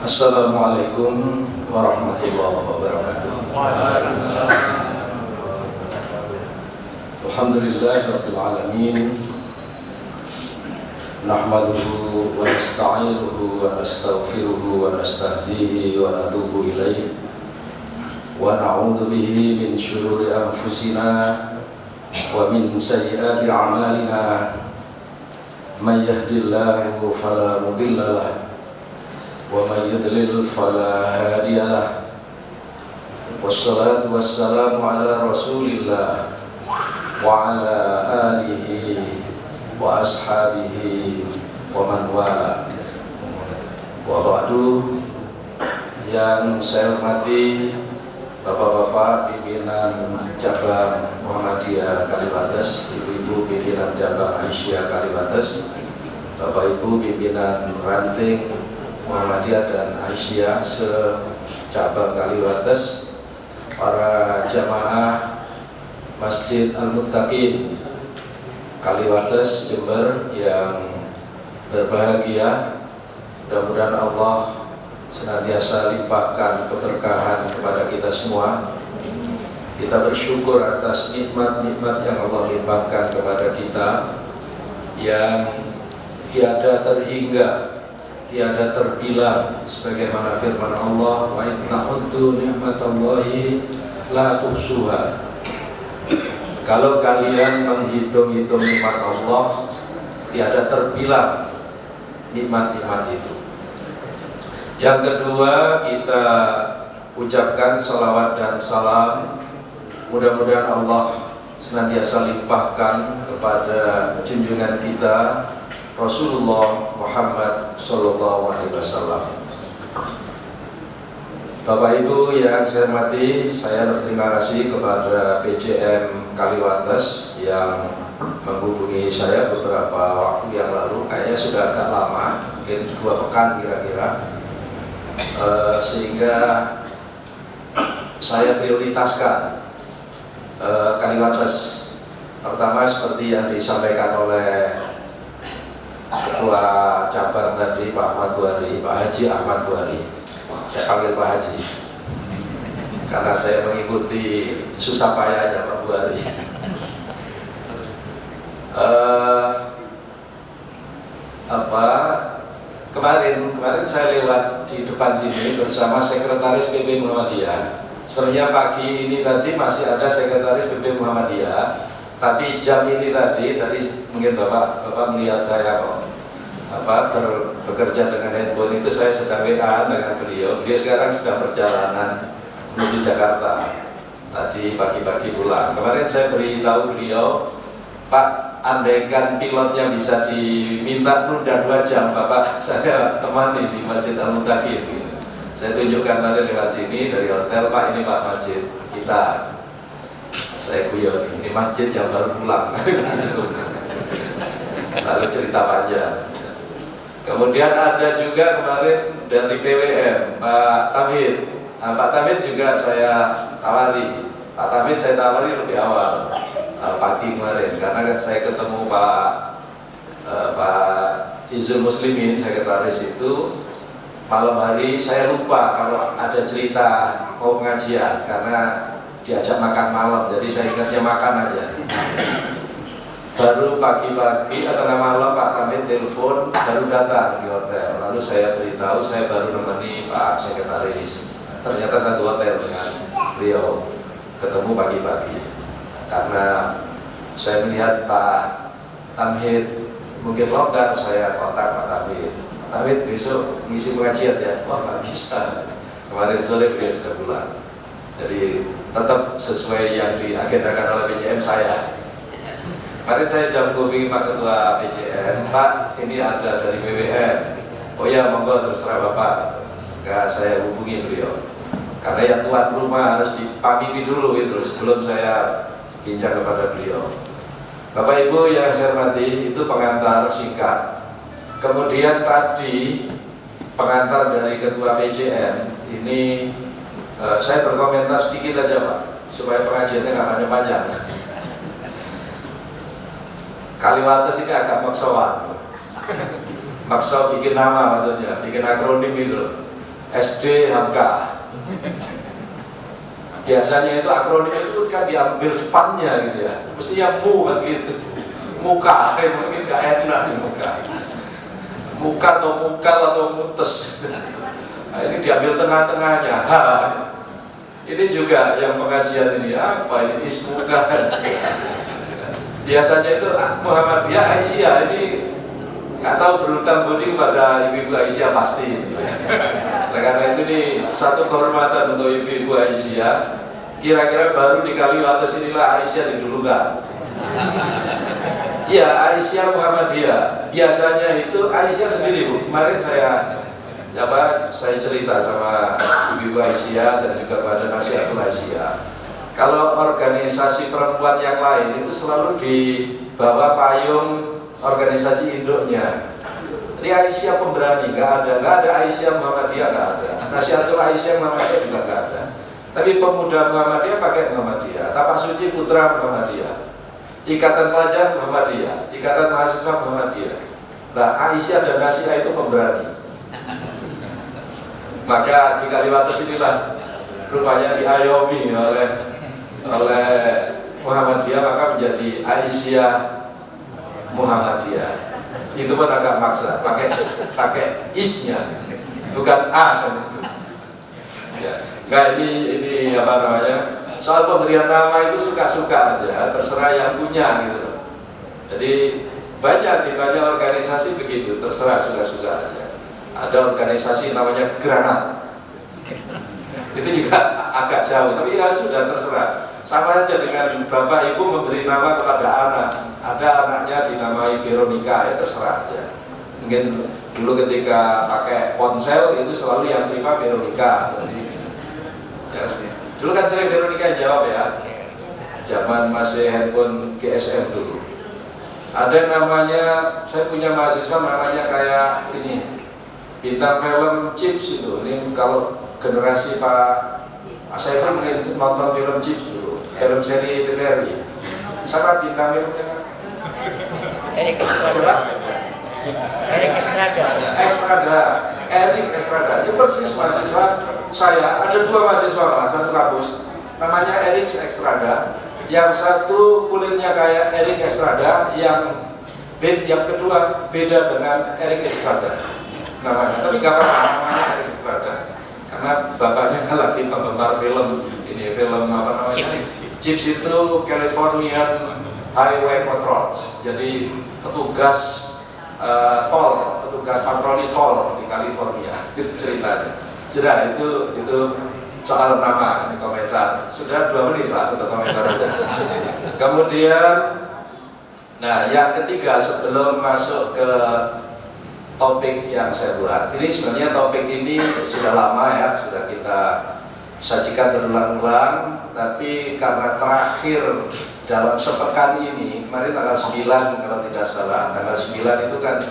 Assalamualaikum warahmatullahi wabarakatuh. Alhamdulillahirabbil alamin. Nahmaduhu wa nasta'inuhu wa nastaghfiruhu wa nastahdihi wa natubu ilaihi wa na'udzu bihi min syururi anfusina wa min sayyiati a'malina. Man yahdihillahu fala mudilla lahu wa man yudlil fala hadiya lahu. Wassalatu wassalamu ala Rasulillah wa ala alihi wa ashabihi wa man wala. Wa ba'du. Yang saya hormati Bapak-bapak pimpinan cabang Muhammadiyah Kaliwates, ibu-ibu pimpinan cabang Aisyah Kaliwates, Bapak-ibu pimpinan ranting Muhammadiyah dan Aisyah se-cabang Kaliwates, para jamaah Masjid Al-Muttaqin Kaliwates Jember yang berbahagia, mudah-mudahan Allah senantiasa limpahkan keberkahan kepada kita semua. Kita bersyukur atas nikmat-nikmat yang Allah limpahkan kepada kita, yang tiada terhingga, tiada terbilang, sebagaimana firman Allah, wa in ta'uddu ni'matallahi la tuhsuha. Kalau kalian menghitung-hitung nikmat Allah, tiada terbilang nikmat-nikmat itu. Yang kedua, kita ucapkan salawat dan salam, mudah-mudahan Allah senantiasa limpahkan kepada junjungan kita Rasulullah Muhammad Sallallahu Alaihi Wasallam. Bapak Ibu yang saya hormati, saya berterima kasih kepada PJM Kaliwates yang menghubungi saya beberapa waktu yang lalu, kayaknya sudah agak lama, mungkin 2 pekan kira-kira. Sehingga saya prioritaskan Kaliwates. Pertama, seperti yang disampaikan oleh Ketua Cabang tadi, Pak Ahmad Buhari, Pak Haji Ahmad Buhari. Saya panggil Pak Haji karena saya mengikuti susah payahnya Pak Buhari. Kemarin saya lewat di depan sini bersama Sekretaris PP Muhammadiyah. Sebenarnya pagi ini tadi masih ada Sekretaris PP Muhammadiyah, tapi jam ini tadi mungkin Bapak melihat saya bekerja dengan handphone itu, saya sedang WA dengan beliau. Beliau sekarang sedang perjalanan menuju Jakarta. Tadi pagi-pagi pulang. Kemarin saya beritahu beliau, Pak, andaikan pilotnya bisa diminta nunda 2 jam, Bapak saya temani di Masjid Al-Muttaqin. Saya tunjukkan tadi lewat sini dari hotel, Pak, ini Pak masjid kita. Saya guyon, ini masjid yang baru pulang. Lalu cerita panjang. Kemudian ada juga kemarin dari PWM, Pak Tamhid. Pak Tamhid juga saya tawari. Pak Tamhid saya tawari lebih awal, pagi kemarin, karena saya ketemu Pak Izul Muslimin, sekretaris itu, malam hari saya lupa kalau ada cerita mau pengajian karena diajak makan malam, jadi saya ingatnya makan aja. Baru pagi-pagi atau malam Pak Tamhid telepon, baru datang di hotel. Lalu saya beritahu saya baru menemani Pak sekretaris. Ternyata satu hotel dengan beliau, ketemu pagi-pagi. Karena saya melihat Pak Tamhid mungkin longgar, saya kontak Pak Tamhid. Pak Tamhid besok ngisi pengajian ya? Wah, nggak bisa. Kemarin sore beliau sudah pulang. Jadi tetap sesuai yang diagendakan oleh PJM saya. Kemarin saya sudah menghubungi Pak Ketua PJM, Pak, ini ada dari BWM. Oh ya, monggo terserah Bapak. Enggak, saya hubungi beliau. Karena yang tuan rumah harus dipamiti dulu itu sebelum saya bincang kepada beliau. Bapak Ibu yang saya hormati, itu pengantar singkat. Kemudian tadi pengantar dari Ketua PJM ini, saya berkomentar sedikit aja Pak, supaya pengajiannya nggak panjang-panjang. Kaliwates ini agak maksawan, maksa bikin nama, maksudnya bikin akronim itu. SD Hamka. Biasanya itu akronim itu kan diambil depannya gitu ya, mestinya mu kan gitu, muka, mungkin gak enak nih muka atau mukal atau mutes. Nah, ini diambil tengah-tengahnya. Ini juga yang pengajian ini apa ini ismuka. Biasanya itu Muhammadiyah Aisyah, ini nggak tahu berhutang budi kepada ibu-ibu Aisyah pasti. Karena itu nih satu kehormatan untuk ibu-ibu Aisyah. Kira-kira baru di Kaliwates inilah Aisyah didulukan. Ya, Aisyah Muhammadiyah. Biasanya itu Aisyah sendiri, Bu. Kemarin saya cerita sama ibu-ibu Aisyah dan juga pada Nasihatul Aisyah. Kalau organisasi perempuan yang lain itu selalu di bawah payung organisasi induknya. Jadi Aisyah pemberani, nggak ada Aisyah Muhammadiyah, nggak ada. Nasihatul Aisyah Muhammadiyah juga nggak ada. Tapi pemuda Muhammadiyah pakai Muhammadiyah, Tapak Suci Putra Muhammadiyah, Ikatan Pelajar Muhammadiyah, Ikatan Mahasiswa Muhammadiyah. Nah, Aisyah dan Nasiha itu pemberani. Maka di Kaliwates inilah rupanya diayomi oleh Muhammadiyah, maka menjadi Aisyah Muhammadiyah. Itu pun agak maksa, pakai isnya, bukan a. Ya. Nah, ini apa namanya? Soal pemberian nama itu suka-suka aja, terserah yang punya gitu loh. Jadi banyak organisasi begitu, terserah suka-suka aja. Ada organisasi namanya Granat, itu juga agak jauh, tapi ya sudah terserah. Sama aja dengan bapak ibu memberi nama kepada anak. Ada anaknya dinamai Veronica, ya terserah aja. Mungkin dulu ketika pakai ponsel itu selalu yang terima Veronica. Jadi, ya, dulu kan sering Veronica yang jawab ya. Zaman masih handphone GSM dulu. Ada namanya, saya punya mahasiswa namanya kayak ini, bintang film Chips itu. Ini kalau generasi Pak saya kan mungkin nonton film Chips dulu, film seri Terry. Siapa bintang filmnya? Erik Estrada. Itu persis mahasiswa saya. Ada dua mahasiswa satu kampus. Namanya Erik Estrada. Yang satu kulitnya kayak Erik Estrada, yang kedua beda dengan Erik Estrada namanya. Tapi gak apa-apa namanya Erik Estrada. Karena bapaknya lagi penggemar film ini, film apa namanya? Chips itu Californian Highway Patrol. Jadi petugas petugas patroli tol di California. Itu ceritanya. Sudah itu soal nama, ini komentar. Sudah 2 menit Pak untuk komentar aja. Kemudian, nah yang ketiga sebelum masuk ke topik yang saya buat, ini sebenarnya topik ini sudah lama ya, sudah kita sajikan berulang-ulang, tapi karena terakhir dalam sepekan ini, kemarin tanggal 9 kalau tidak salah, tanggal 9 itu kan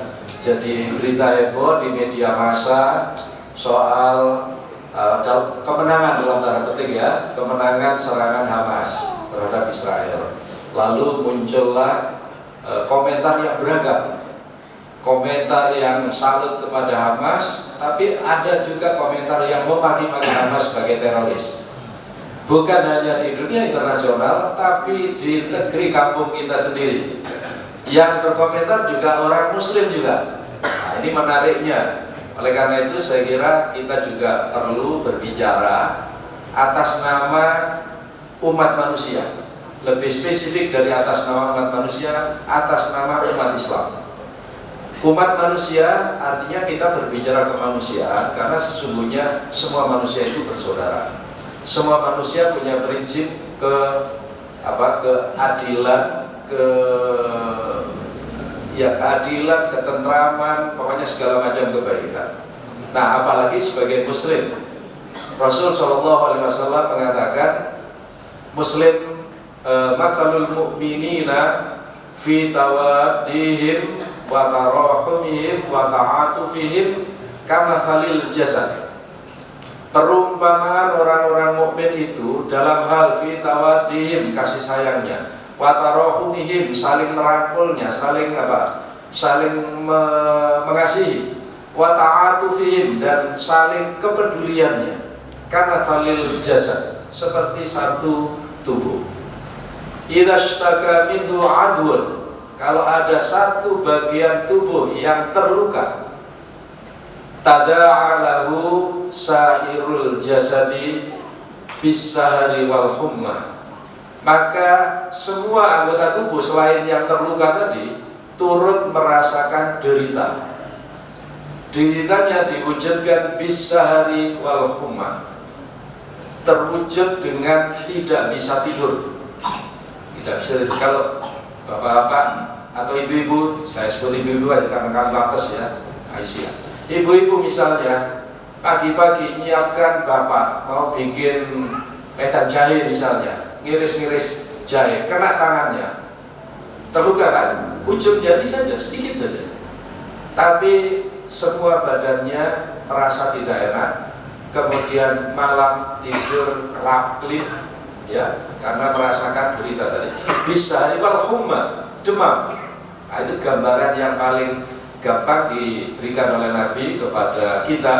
jadi berita heboh di media massa soal kemenangan dalam tanda petik ya, kemenangan serangan Hamas terhadap Israel. Lalu muncullah komentar yang beragam, komentar yang salut kepada Hamas, tapi ada juga komentar yang memaki-maki Hamas sebagai teroris. Bukan hanya di dunia internasional, tapi di negeri kampung kita sendiri. Yang berkomentar juga orang Muslim juga. Nah, ini menariknya. Oleh karena itu saya kira kita juga perlu berbicara atas nama umat manusia. Lebih spesifik dari atas nama umat manusia, atas nama umat Islam. Umat manusia artinya kita berbicara kemanusiaan, karena sesungguhnya semua manusia itu bersaudara. Semua manusia punya prinsip keadilan, keadilan, ketentraman, pokoknya segala macam kebaikan. Nah, apalagi sebagai Muslim, Rasul SAW mengatakan, Muslim mathalul mu'minina fi tawaddihim wa tarahumihim wa ta'atufihim kamathalil jasad. Perumpamaan orang-orang mukmin itu dalam hal fi tawaddihim, kasih sayangnya, wa tarahumihim, saling merangkulnya, saling mengasihi, wa ta'atufihim, dan saling kepeduliannya, karena falil jasad, seperti satu tubuh. Idza ishtaka minhu adwun, kalau ada satu bagian tubuh yang terluka, tada'a lahu sairul jasadi bis-sahari wal hummah, maka semua anggota tubuh selain yang terluka tadi turut merasakan derita. Deritanya diwujudkan bis-sahari wal hummah, terwujud dengan tidak bisa tidur. Tidak bisa tidur. Kalau bapak-bapak atau ibu-ibu, saya sebut ibu-ibu aja karena kami batas ya, Aisyah. Ibu-ibu misalnya pagi-pagi nyiapkan, bapak mau bikin medan jahe misalnya, ngiris-ngiris jahe, kena tangannya, terluka kan, ujung jari saja, sedikit saja, tapi semua badannya merasa tidak enak, kemudian malam tidur kelap-kelip ya, karena merasakan berita tadi. Bisa wal humma, demam. Nah, itu gambaran yang paling gampang diberikan oleh Nabi kepada kita.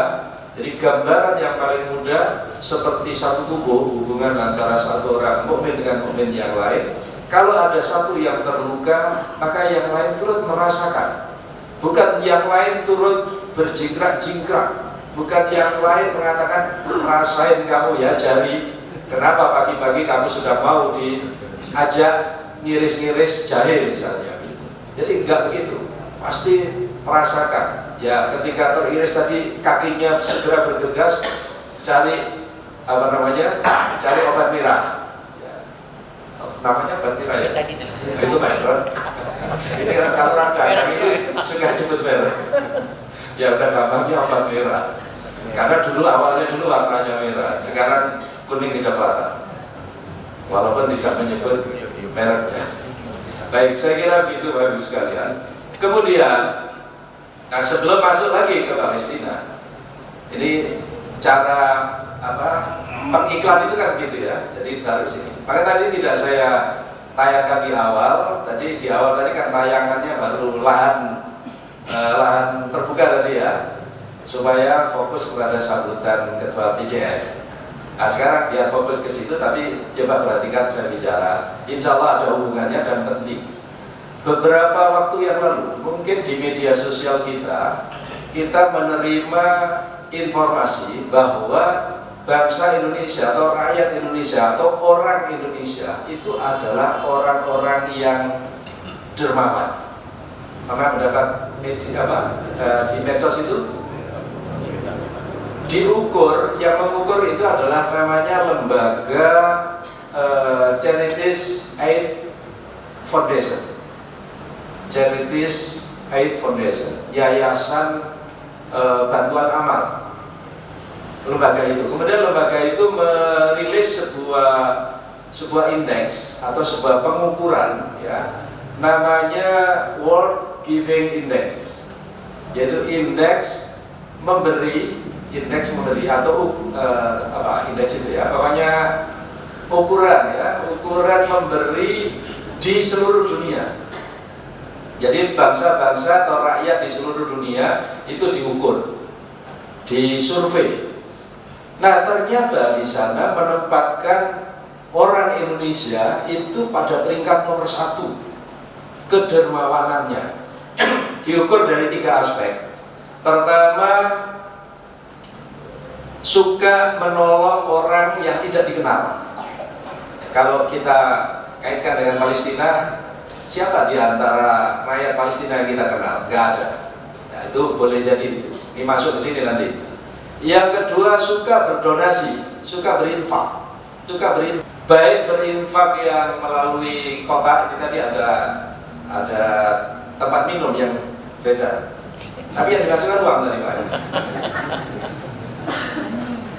Jadi gambaran yang paling mudah seperti satu tubuh, hubungan antara satu orang mukmin dengan mukmin yang lain. Kalau ada satu yang terluka, maka yang lain turut merasakan. Bukan yang lain turut berjingkrak-jingkrak, bukan yang lain mengatakan rasain kamu ya jari, kenapa pagi-pagi kamu sudah mau diajak ngiris-ngiris jahe misalnya. Jadi enggak begitu, pasti merasakan. Ya ketika teriris tadi kakinya segera bergegas cari cari obat merah. Ya. Namanya obat merah ya. Itu merah. Ini kan kalau radang ini suka nyebut merah. Ya udah gampangnya obat merah. Karena awalnya warnanya merah, sekarang kuning tidak patah. Walaupun tidak menyebut mereknya. Baik, saya kira begitu Bapak Ibu sekalian. Kemudian, nah sebelum masuk lagi ke Palestina, ini cara pengiklan itu kan gitu ya. Jadi taruh sini. Maka tadi tidak saya tayangkan di awal. Tadi kan tayangannya baru lahan terbuka tadi ya, supaya fokus kepada sambutan Ketua PJN. Nah sekarang biar fokus ke situ, tapi coba perhatikan saya bicara. Insya Allah ada hubungannya dan penting. Beberapa waktu yang lalu, mungkin di media sosial kita menerima informasi bahwa bangsa Indonesia atau rakyat Indonesia atau orang Indonesia itu adalah orang-orang yang dermawan. Pernah mendapat di medsos itu? Yang mengukur itu adalah namanya lembaga Charities Aid Foundation. Charities Aid Foundation, yayasan bantuan amal. Lembaga itu, kemudian lembaga itu merilis sebuah indeks atau sebuah pengukuran ya, namanya World Giving Index, yaitu indeks memberi atau indeks itu ya, pokoknya ukuran memberi di seluruh dunia. Jadi bangsa-bangsa atau rakyat di seluruh dunia itu diukur, disurvei. Nah ternyata di sana menempatkan orang Indonesia itu pada peringkat nomor 1 kedermawanannya. Diukur dari 3 aspek. Pertama, suka menolong orang yang tidak dikenal. Kalau kita kaitkan dengan Palestina, siapa di antara rakyat Palestina yang kita kenal? Gak ada. Nah, itu boleh jadi itu. Ini masuk ke sini nanti. Yang kedua, suka berdonasi, suka berinfak, baik berinfak yang melalui kotak. Ini tadi ada tempat minum yang beda. Tapi yang dimasukkan uang tadi Pak.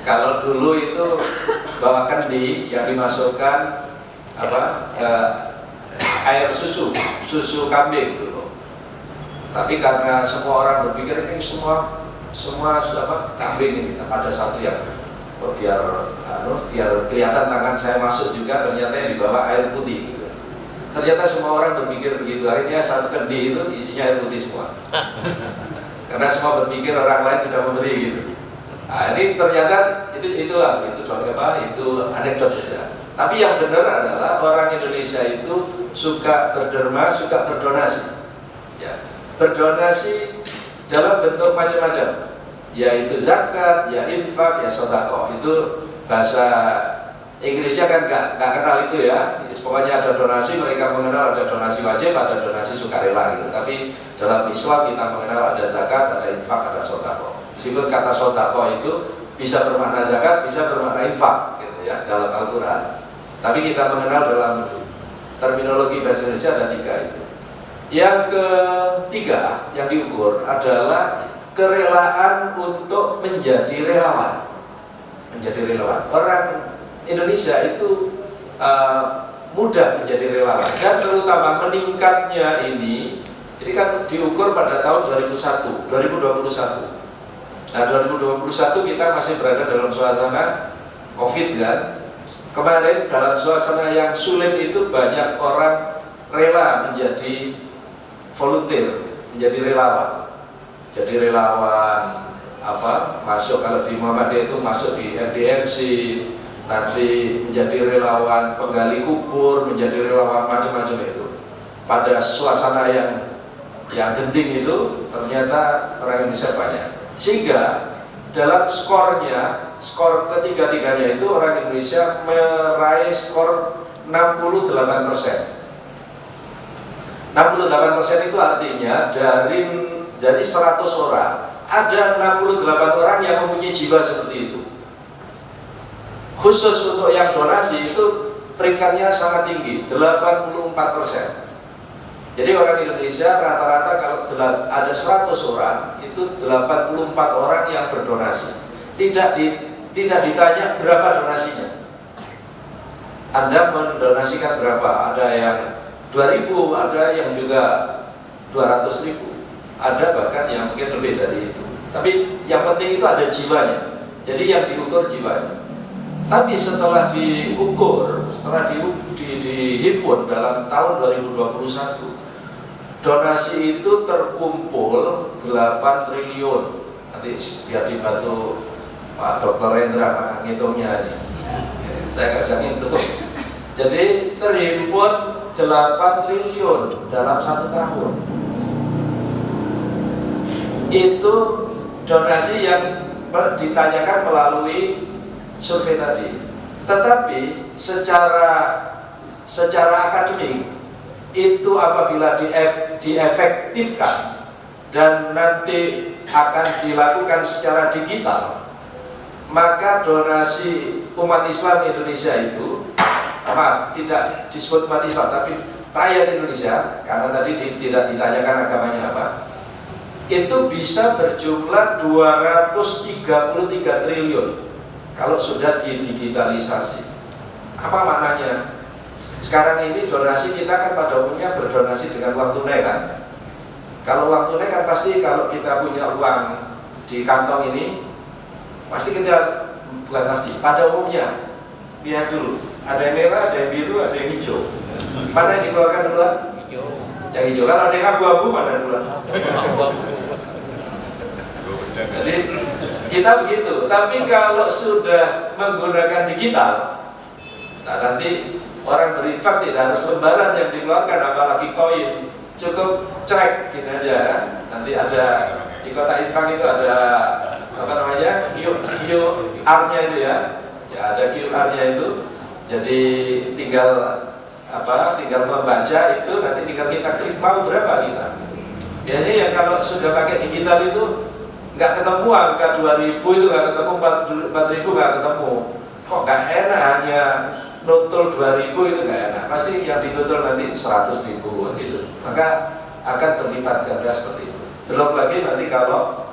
Kalau dulu itu bawa kendi yang dimasukkan air susu kambing dulu. Tapi karena semua orang berpikir ini semua kambing ini, ada satu yang biar kelihatan tangan saya masuk juga, ternyata yang dibawa air putih gitu. Ternyata semua orang berpikir begitu, akhirnya satu kendi itu isinya air putih semua. karena semua berpikir orang lain sudah memberi gitu. Nah, ini ternyata itu anekdot saja. Tapi yang benar adalah orang Indonesia itu suka berderma, suka berdonasi. Ya, berdonasi dalam bentuk macam-macam, yaitu zakat, ya infak, ya sedekah. Itu bahasa Inggrisnya kan nggak kenal itu ya. Pokoknya ada donasi, mereka mengenal ada donasi wajib, ada donasi sukarela gitu. Tapi dalam Islam kita mengenal ada zakat, ada infak, ada sedekah. Meskipun kata sedekah itu bisa bermakna zakat, bisa bermakna infak gitu ya dalam Al-Qur'an. Tapi kita mengenal dalam terminologi bahasa Indonesia ada 3 itu. Yang ketiga yang diukur adalah kerelaan untuk menjadi relawan. Menjadi relawan. Orang Indonesia itu mudah menjadi relawan, dan terutama meningkatnya ini kan diukur pada tahun 2021. Nah 2021 kita masih berada dalam suasana COVID kan. Kemarin dalam suasana yang sulit itu banyak orang rela menjadi volunteer, menjadi relawan. Jadi relawan masuk, kalau di Muhammadiyah itu masuk di RDMC, nanti menjadi relawan penggali kubur, menjadi relawan macam-macam itu. Pada suasana yang genting itu ternyata orang Indonesia banyak. Sehingga dalam skor ketiga-tiganya itu orang Indonesia meraih skor 68%. 68% itu artinya dari 100 orang ada 68 orang yang mempunyai jiwa seperti itu. Khusus untuk yang donasi itu peringkatnya sangat tinggi, 84%. Jadi orang Indonesia rata-rata kalau ada 100 orang itu 84 orang yang berdonasi. Tidak ditanya berapa donasinya. Anda mendonasikan berapa? Ada yang 2.000, ada yang juga 200.000, ada bahkan yang mungkin lebih dari itu. Tapi yang penting itu ada jiwanya. Jadi yang diukur jiwanya. Tapi setelah diukur, setelah dihimpun dalam tahun 2021, donasi itu terkumpul 8 triliun. Nanti biar dibantu Pak Dr. Rendra ngitungnya ini. Saya nggak bisa ngitung. Jadi terhimpun 8 triliun dalam 1 tahun. Itu donasi yang ditanyakan melalui survei tadi. Tetapi secara akademik itu apabila diefektifkan dan nanti akan dilakukan secara digital, maka donasi umat Islam Indonesia itu, tidak disebut umat Islam tapi rakyat Indonesia, karena tadi tidak ditanyakan agamanya apa, itu bisa berjumlah 233 triliun kalau sudah didigitalisasi. Apa maknanya? Sekarang ini donasi kita kan pada umumnya berdonasi dengan uang tunai kan. Kalau uang tunai kan pasti kalau kita punya uang di kantong ini, pasti kita, bukan pasti, pada umumnya lihat dulu, ada yang merah, ada yang biru, ada yang hijau. Mana yang dikeluarkan duluan? Yang hijau. Kalau ada yang abu-abu mana duluan? Jadi kita begitu. Tapi kalau sudah menggunakan digital, nah nanti orang berinfak tidak harus lembaran yang dikeluarkan, apalagi koin. Cukup cek gini aja. Nanti ada di kotak infak itu ada QR-nya itu ya. Ya ada QR-nya itu. Jadi tinggal membaca itu, nanti tinggal kita klik mau berapa kita. Biasanya yang kalau sudah pakai digital itu nggak ketemu angka 2.000 itu nggak ketemu, 4.000 nggak ketemu. Kok nggak enak hanya nutul 2.000 itu nggak enak. Pasti yang ditutul nanti 100.000 gitu. Maka akan terlibat ganda seperti itu. Belum lagi nanti kalau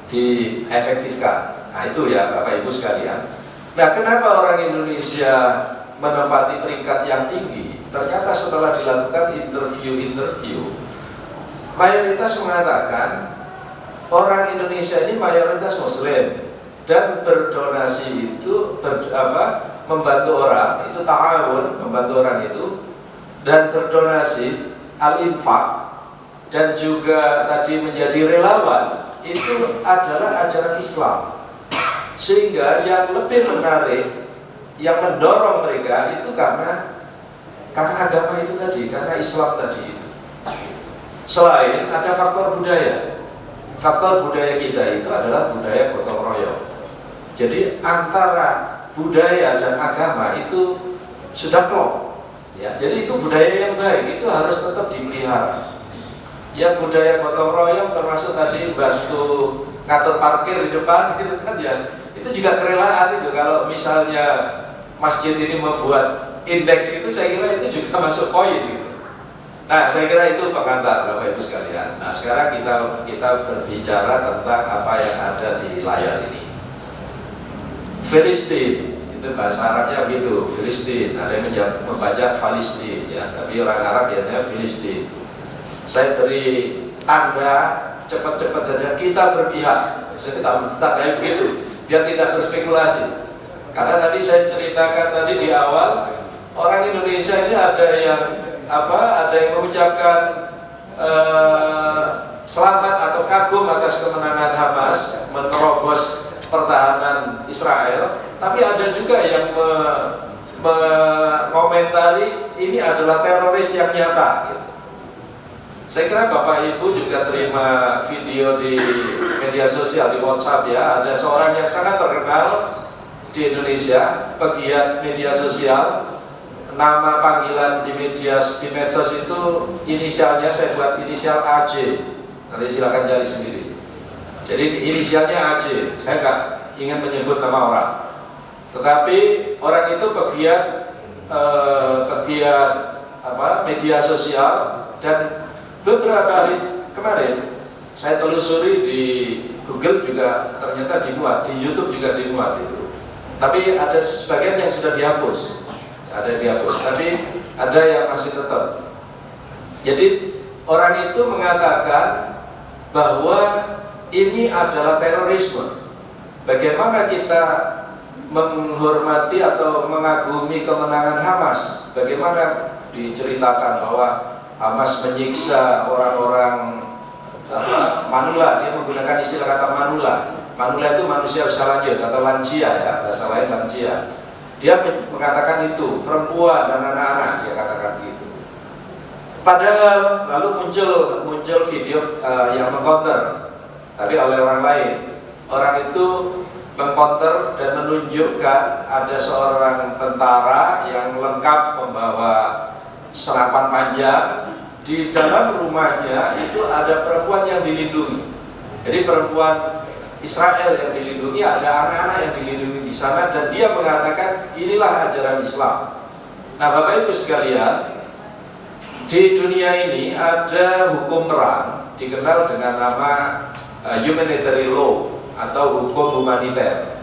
diefektifkan. Nah itu ya Bapak Ibu sekalian. Nah kenapa orang Indonesia menempati peringkat yang tinggi? Ternyata setelah dilakukan interview, mayoritas mengatakan orang Indonesia ini mayoritas Muslim dan berdonasi itu membantu orang, itu ta'awun, membantu orang itu, dan berdonasi al-infak dan juga tadi menjadi relawan itu adalah ajaran Islam. Sehingga yang lebih menarik, yang mendorong mereka itu karena agama itu tadi, karena Islam tadi itu. Selain ada faktor budaya. Faktor budaya kita itu adalah budaya gotong royong. Jadi antara budaya dan agama itu sudah klop. Ya, jadi itu budaya yang baik, itu harus tetap dipelihara. Ya, budaya gotong royong termasuk tadi bantu ngatur parkir di depan itu kan ya, itu juga kerelaan itu. Kalau misalnya masjid ini membuat indeks itu, saya kira itu juga masuk poin gitu. Nah, saya kira itu pengantar Bapak Ibu sekalian. Nah, sekarang kita berbicara tentang apa yang ada di layar ini. Filistin, itu bahasa Arabnya begitu, Filistin. Ada yang membaca Palestina, ya, tapi orang Arab biasanya Filistin. Saya beri tanda cepat-cepat saja kita berpihak. Saya tandanya begitu, biar tidak berspekulasi. Karena tadi saya ceritakan tadi di awal, orang Indonesia ini ada yang mengucapkan selamat atau kagum atas kemenangan Hamas menerobos pertahanan Israel, tapi ada juga yang mengomentari ini adalah teroris yang nyata gitu. Saya kira Bapak Ibu juga terima video di media sosial, di WhatsApp ya, ada seorang yang sangat terkenal di Indonesia, pegiat media sosial. Nama panggilan di medsos itu inisialnya saya buat inisial AJ. Nanti silakan cari sendiri. Jadi inisialnya AJ. Saya nggak ingin menyebut nama orang. Tetapi orang itu pegiat media sosial, dan beberapa hari kemarin saya telusuri di Google juga ternyata dimuat, di YouTube juga dimuat itu. Tapi ada sebagian yang sudah dihapus. Ada yang dihapus, tapi ada yang masih tetap. Jadi orang itu mengatakan bahwa ini adalah terorisme. Bagaimana kita menghormati atau mengagumi kemenangan Hamas? Bagaimana diceritakan bahwa Hamas menyiksa orang-orang manula, dia menggunakan istilah kata manula. Manula itu manusia usia lanjut atau lansia ya, bahasa lain lansia. Dia mengatakan itu, perempuan dan anak-anak, dia katakan begitu. Padahal lalu muncul video yang mengcounter, tapi oleh orang lain. Orang itu mengcounter dan menunjukkan ada seorang tentara yang lengkap membawa senapan panjang. Di dalam rumahnya itu ada perempuan yang dilindungi. Jadi perempuan Israel yang dilindungi, ada anak-anak yang dilindungi di sana, dan dia mengatakan inilah ajaran Islam. Nah, Bapak Ibu sekalian, di dunia ini ada hukum perang dikenal dengan nama humanitarian law atau hukum humaniter.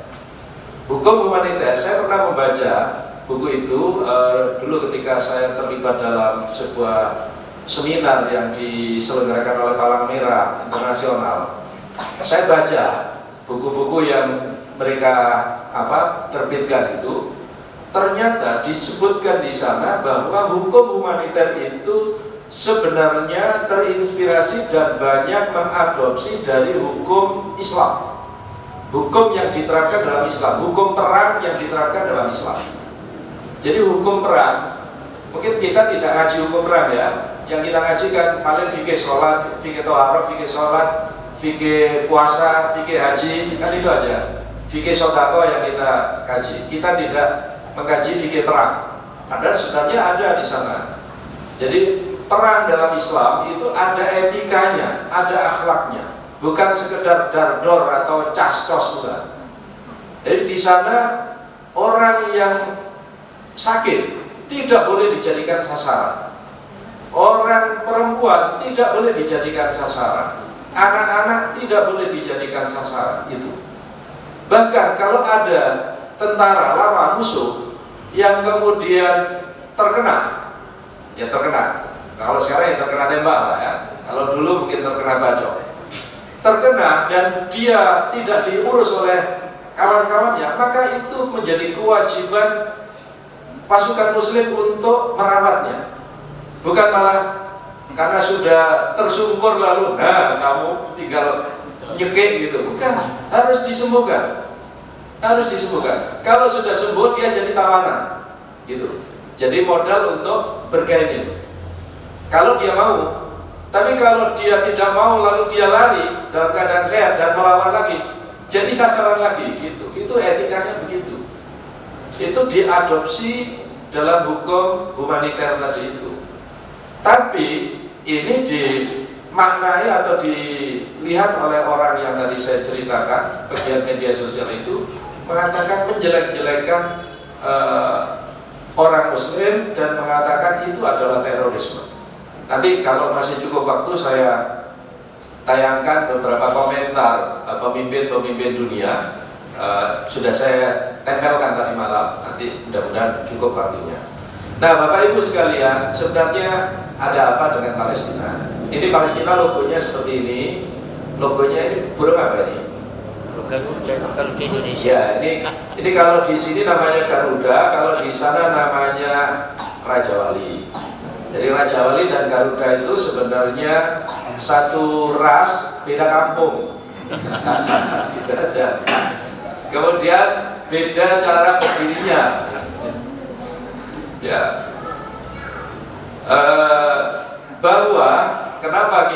Hukum humaniter, saya pernah membaca buku itu dulu ketika saya terlibat dalam sebuah seminar yang diselenggarakan oleh Palang Merah Internasional. Saya baca buku-buku yang mereka terbitkan itu, ternyata disebutkan di sana bahwa hukum humaniter itu sebenarnya terinspirasi dan banyak mengadopsi dari hukum Islam. Hukum yang diterapkan dalam Islam, hukum perang yang diterapkan dalam Islam. Jadi hukum perang, mungkin kita tidak ngaji hukum perang ya, yang kita ngajikan paling fikih sholat, fikih toharoh, fikih sholat, fikih puasa, fikih haji, kan itu aja. Fikih sodako yang kita kaji. Kita tidak mengkaji fikih perang. Padahal sebenarnya ada di sana. Jadi perang dalam Islam itu ada etikanya, ada akhlaknya, bukan sekedar dardor atau cas-cos bukan. Jadi di sana orang yang sakit tidak boleh dijadikan sasaran. Orang perempuan tidak boleh dijadikan sasaran. Anak-anak tidak boleh dijadikan sasaran itu. Bahkan kalau ada tentara lawan musuh yang kemudian terkena, ya terkena. Kalau sekarang ya terkena tembak lah ya. Kalau dulu mungkin terkena bacok. Terkena dan dia tidak diurus oleh kawan-kawannya, maka itu menjadi kewajiban pasukan Muslim untuk merawatnya. Bukan malah karena sudah tersungkur lalu, nah kamu tinggal nyekik gitu. Bukan, harus disembuhkan. Harus disembuhkan. Kalau sudah sembuh dia jadi tawanan, gitu. Jadi modal untuk bergaining. Kalau dia mau, tapi kalau dia tidak mau lalu dia lari dalam keadaan sehat dan melawan lagi, jadi sasaran lagi, gitu. Itu etikanya begitu. Itu diadopsi dalam hukum humaniter tadi itu. Tapi ini dimaknai atau dilihat oleh orang yang tadi saya ceritakan, bagian media sosial itu mengatakan menjelek-jelekan orang Muslim dan mengatakan itu adalah terorisme. Nanti kalau masih cukup waktu saya tayangkan beberapa komentar pemimpin-pemimpin dunia. Sudah saya tempelkan tadi malam, nanti mudah-mudahan cukup waktunya. Nah Bapak Ibu sekalian, sebenarnya ada apa dengan Palestina? Ini Palestina logonya seperti ini. Logonya ini burung apa ini? Garuda kalau di Indonesia. Ya, ini kalau di sini namanya Garuda, kalau di sana namanya Raja Wali. Jadi Raja Wali dan Garuda itu sebenarnya satu ras, beda kampung. Gitu aja. Kemudian beda cara berdirinya. Ya. Bahwa kenapa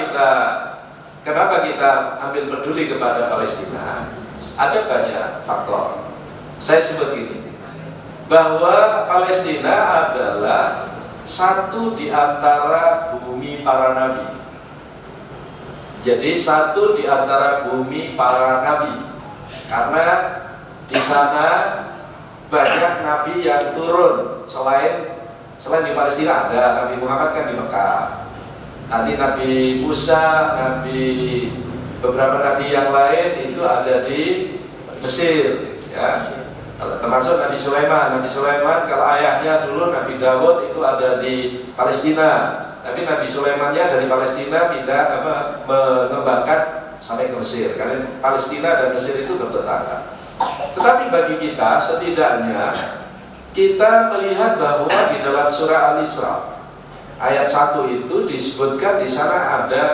kita ambil peduli kepada Palestina? Ada banyak faktor. Saya sebut ini, bahwa Palestina adalah satu di antara bumi para nabi. Jadi satu di antara bumi para nabi, karena di sana banyak nabi yang turun. Selain di Palestina ada Nabi Muhammad kan di Mekah. Nanti Nabi Musa, beberapa nabi yang lain itu ada di Mesir, ya. Termasuk Nabi Sulaiman. Nabi Sulaiman kalau ayahnya dulu Nabi Dawud itu ada di Palestina. Tapi Nabi Sulaimannya dari Palestina pindah mengembangkan sampai ke Mesir. Karena Palestina dan Mesir itu bertetangga. Tetapi bagi kita setidaknya kita melihat bahwa di dalam surah Al-Isra ayat 1 itu disebutkan di sana ada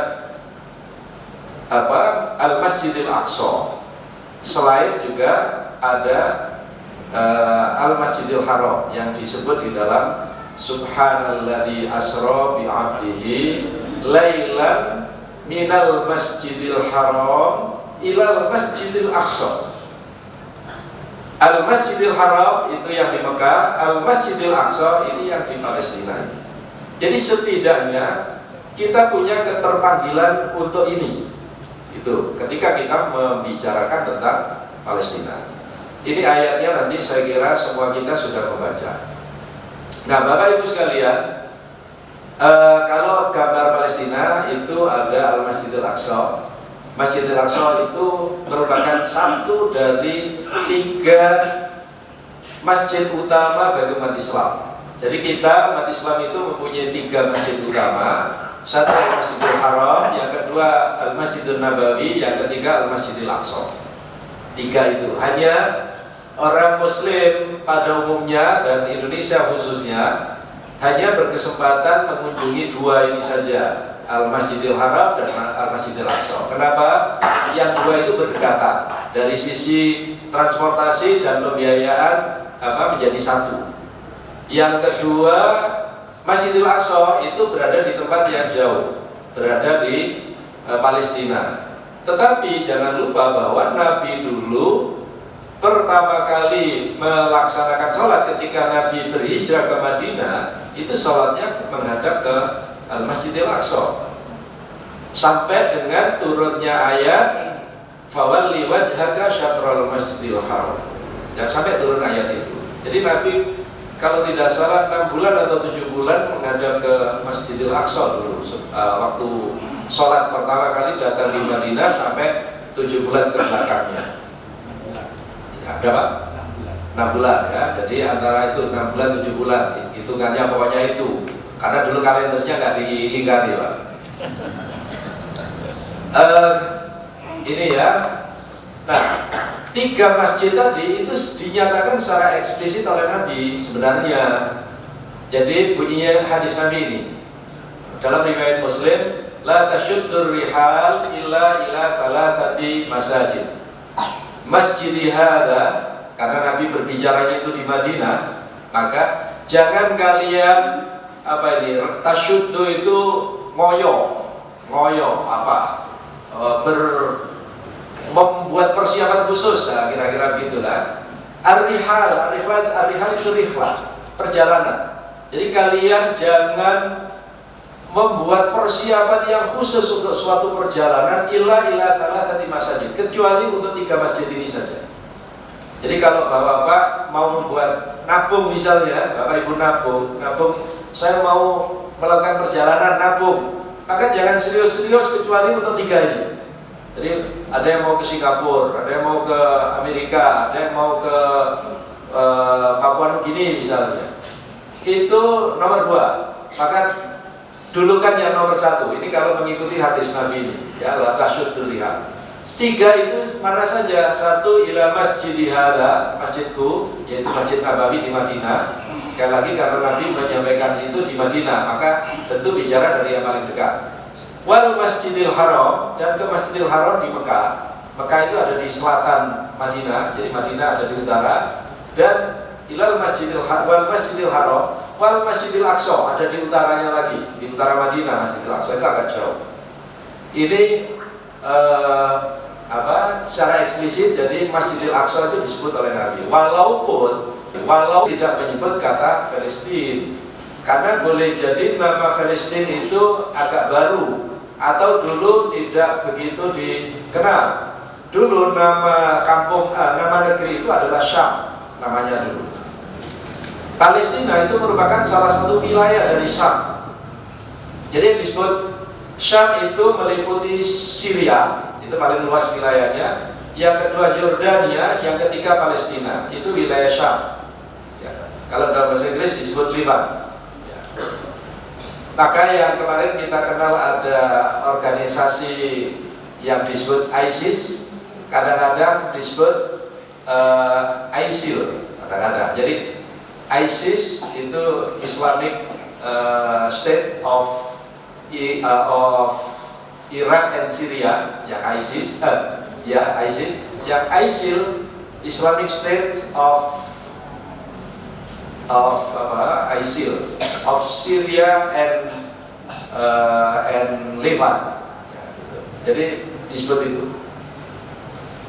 Al-Masjidil Aqsa. Selain juga ada Al-Masjidil Haram yang disebut di dalam Subhanalladzi asra bi 'abdihi lailan minal Masjidil Haram ilal Masjidil Aqsa. Al-Masjidil Haram itu yang di Mekah, Al-Masjidil Aqsa ini yang di Palestina. Jadi setidaknya kita punya keterpanggilan untuk ini. Itu ketika kita membicarakan tentang Palestina. Ini ayatnya nanti saya kira semua kita sudah membaca. Nah Bapak Ibu sekalian, kalau gambar Palestina itu ada Al-Masjidil Aqsa. Masjidil Aqsa itu merupakan satu dari 3 masjid utama bagi umat Islam. Jadi kita umat Islam itu mempunyai 3 masjid utama. Satu Al-Masjidil Haram, yang kedua Al-Masjidil Nabawi, yang ketiga Al-Masjidil Aqsa. 3 itu. Hanya orang Muslim pada umumnya dan Indonesia khususnya hanya berkesempatan mengunjungi 2 ini saja, Al-Masjidil Haram dan Al-Masjidil Aqsa. Kenapa? Yang 2 itu berdekatan dari sisi transportasi dan pembiayaan menjadi satu. Yang kedua, Masjidil Aqsa itu berada di tempat yang jauh, berada di Palestina. Tetapi jangan lupa bahwa Nabi dulu pertama kali melaksanakan sholat ketika Nabi berhijrah ke Madinah, itu sholatnya menghadap ke Al-Masjidil Aqsa. Sampai dengan turunnya ayat fawalli wajhaka syatrul masjidil haram. Yang sampai turun ayat itu. Jadi Nabi kalau tidak salah 6 bulan atau 7 bulan menghadap ke Masjidil Aqsa dulu. Waktu sholat pertama kali datang di Madinah sampai 7 bulan ke belakangnya. Ya, berapa? 6 bulan ya. Jadi antara itu 6 bulan 7 bulan. Hitungannya pokoknya itu. Karena dulu kalendernya nggak diingkari Pak. Ini ya. Nah, 3 masjid tadi itu dinyatakan secara eksplisit oleh Nabi sebenarnya. Jadi bunyinya hadis Nabi ini. dalam riwayat Muslim, la tashuddur rihal illa ila thalathati masajid. Masjidi hadza, karena Nabi berbicaranya itu di Madinah, maka jangan kalian tasyuddu itu ngoyo membuat persiapan khusus, kira-kira begitulah. Ar-rihal itu rihlah, perjalanan. Jadi kalian jangan membuat persiapan yang khusus untuk suatu perjalanan illa thalathati masajid, kecuali untuk 3 masjid ini saja. Jadi kalau bapak-bapak mau membuat nabung misalnya, bapak ibu nabung, saya mau melakukan perjalanan nabung, maka jangan serius-serius kecuali untuk 3 ini. Jadi ada yang mau ke Singapura, ada yang mau ke Amerika, ada yang mau ke Papua Nugini misalnya. Itu nomor 2. Maka dulukan yang nomor 1. Ini kalau mengikuti hadis Nabi ini, ya, la tasyuddul rihal. 3 itu mana saja. 1 ila masjidi hadza, masjidku, yaitu Masjid Nabawi di Madinah. Sekali lagi karena Nabi menyampaikan itu di Madinah, maka tentu bicara dari yang paling dekat. Wal Masjidil Haram, dan ke Masjidil Haram di Mekah. Mekah itu ada di selatan Madinah, jadi Madinah ada di utara. Dan ilal Masjidil Haram, wal Masjidil Aqsa ada di utaranya lagi, di utara Madinah. Masjidil Aqsa itu agak jauh. Ini secara eksplisit, jadi Masjidil Aqsa itu disebut oleh Nabi. Walau tidak menyebut kata Palestina, karena boleh jadi nama Palestina itu agak baru atau dulu tidak begitu dikenal. Dulu nama nama negeri itu adalah Syam, namanya dulu. Palestina itu merupakan salah satu wilayah dari Syam. Jadi yang disebut Syam itu meliputi Syria, itu paling luas wilayahnya. Yang kedua Yordania, yang ketiga Palestina, itu wilayah Syam. Ya. Kalau dalam bahasa Inggris disebut Liban. Ya. Maka yang kemarin kita kenal ada organisasi yang disebut ISIS, kadang-kadang disebut ISIL, kadang-kadang. Jadi ISIS itu Islamic State of Iraq and Syria, yang ISIS, ISIS, yang ISIL Islamic State of ISIL of Syria and Lebanon. Ya, gitu. Jadi disebut itu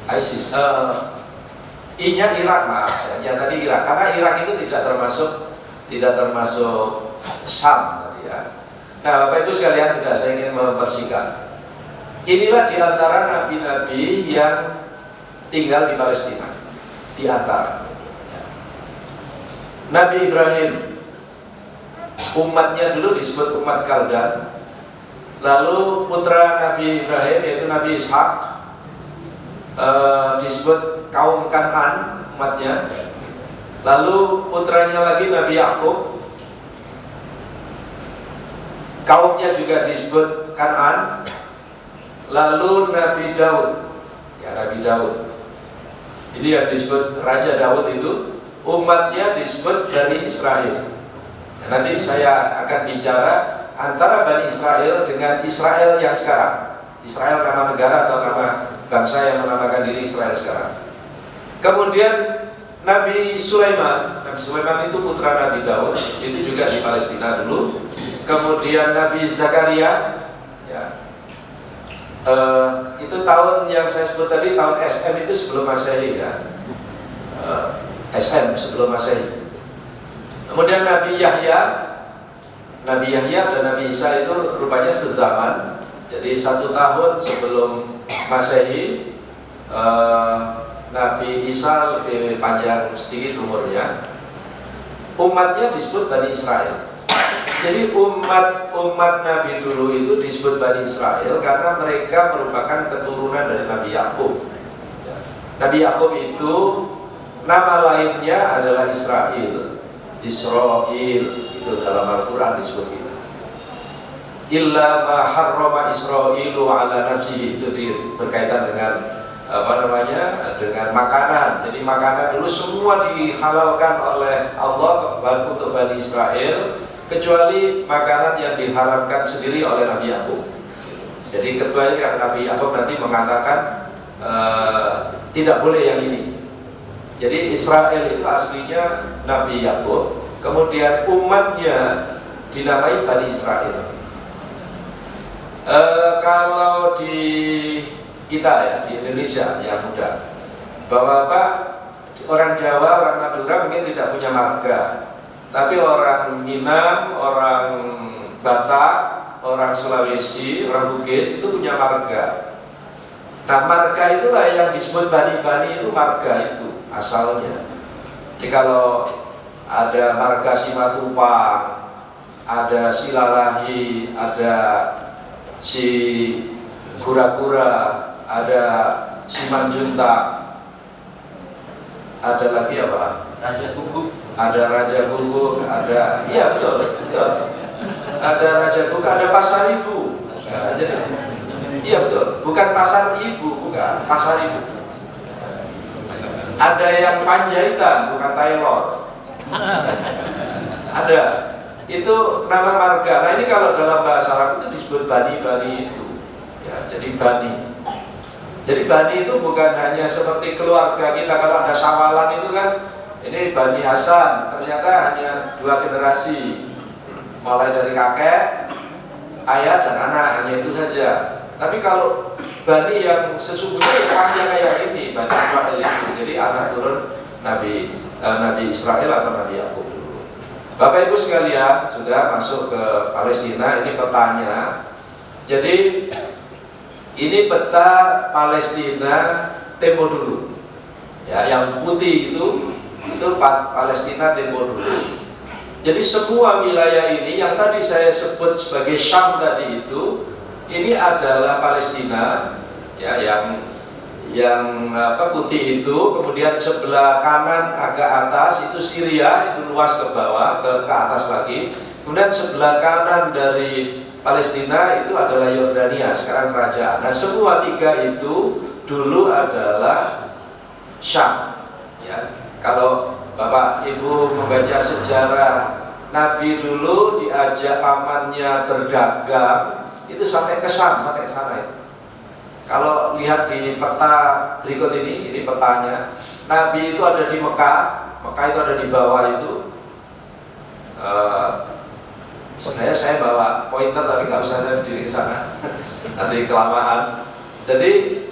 ISIS. I-nya Irak, maaf, ya tadi Irak, karena Irak itu tidak termasuk Syam tadi ya. Nah, Bapak Ibu sekalian, tidak saya ingin mempersingkat. Inilah diantara nabi-nabi yang tinggal di Palestina. Di antara Nabi Ibrahim, umatnya dulu disebut umat Kaldan. Lalu putra Nabi Ibrahim yaitu Nabi Ishak disebut kaum Kan'an, umatnya. Lalu putranya lagi Nabi Yakub, kaumnya juga disebut Kan'an. Lalu Nabi Daud, ya Nabi Daud, ini yang disebut Raja Daud itu, umatnya disebut Bani Israel. Nah, nanti saya akan bicara antara Bani Israel dengan Israel yang sekarang. Israel nama negara atau nama bangsa yang menamakan diri Israel sekarang. Kemudian Nabi Sulaiman itu putra Nabi Daud, itu juga di Palestina dulu. Kemudian Nabi Zakaria, ya, itu tahun yang saya sebut tadi, tahun SM itu sebelum Masehi ya, SM sebelum Masehi. Kemudian Nabi Yahya dan Nabi Isa itu rupanya sezaman, jadi 1 tahun sebelum Masehi. Nabi Isa lebih panjang sedikit umurnya. Umatnya disebut Bani Israel. Jadi umat Nabi dulu itu disebut Bani Israel karena mereka merupakan keturunan dari Nabi Yakub. Nabi Yakub itu nama lainnya adalah Israel. Itu dalam Al-Quran disebut itu. Illa ma harrama Israilu ala nafsihi, itu berkaitan dengan dengan makanan. Jadi makanan dulu semua dihalalkan oleh Allah untuk Bani Israel, kecuali makanan yang diharamkan sendiri oleh Nabi Yakub. Jadi kecuali Nabi Yakub nanti mengatakan tidak boleh yang ini. Jadi Israel itu aslinya Nabi Yakub, kemudian umatnya dinamai Bani Israel. Kalau di kita ya, di Indonesia yang muda, Bapak-bapak orang Jawa, orang Madura mungkin tidak punya marga, tapi orang Minang, orang Batak, orang Sulawesi, orang Bugis itu punya marga. Nah, marga itulah yang disebut bani-bani, itu marga itu asalnya. Jadi kalau ada marga Simatupang, ada Silalahi, ada si Kura-kura, ada Simanjuntak, ada lagi apa? Raja Guguk. Ada Raja Guguk, ada, iya betul, betul. Ada Raja Guguk, ada Pasar Ibu. Nah, jadi, iya betul, bukan Pasar Ibu, bukan Pasar Ibu. Ada yang Panjaitan, bukan Taylor. Ada. Itu nama marga. Nah, ini kalau dalam bahasa Arab itu disebut bani-bani itu. Ya, jadi bani. Jadi bani itu bukan hanya seperti keluarga kita, kalau ada sawalan itu kan, ini Bani Hasan, ternyata hanya 2 generasi, mulai dari kakek, ayah dan anak, hanya itu saja. Tapi kalau bani yang sesungguhnya panjang kayak ini, Bani Israel itu, jadi anak turun Nabi Israel atau Nabi Yakub dulu. Bapak Ibu sekalian, sudah masuk ke Palestina, ini petanya. Jadi ini peta Palestina tempo dulu. Ya, yang putih itu Palestina tempo dulu. Jadi semua wilayah ini yang tadi saya sebut sebagai Syam tadi itu, ini adalah Palestina, ya, yang putih itu. Kemudian sebelah kanan agak atas itu Syria, itu luas ke bawah ke atas lagi. Kemudian sebelah kanan dari Palestina itu adalah Yordania, sekarang kerajaan. Nah, semua 3 itu dulu adalah Syam. Ya, kalau Bapak Ibu membaca sejarah, Nabi dulu diajak pamannya berdagang, itu sampai ke Syam, sampai ke sana itu. Kalau lihat di peta berikut ini petanya, Nabi itu ada di Mekah, Mekah itu ada di bawah itu. Sebenarnya saya bawa pointer tapi nggak usah saya berdiri ke sana, nanti kelamaan. Jadi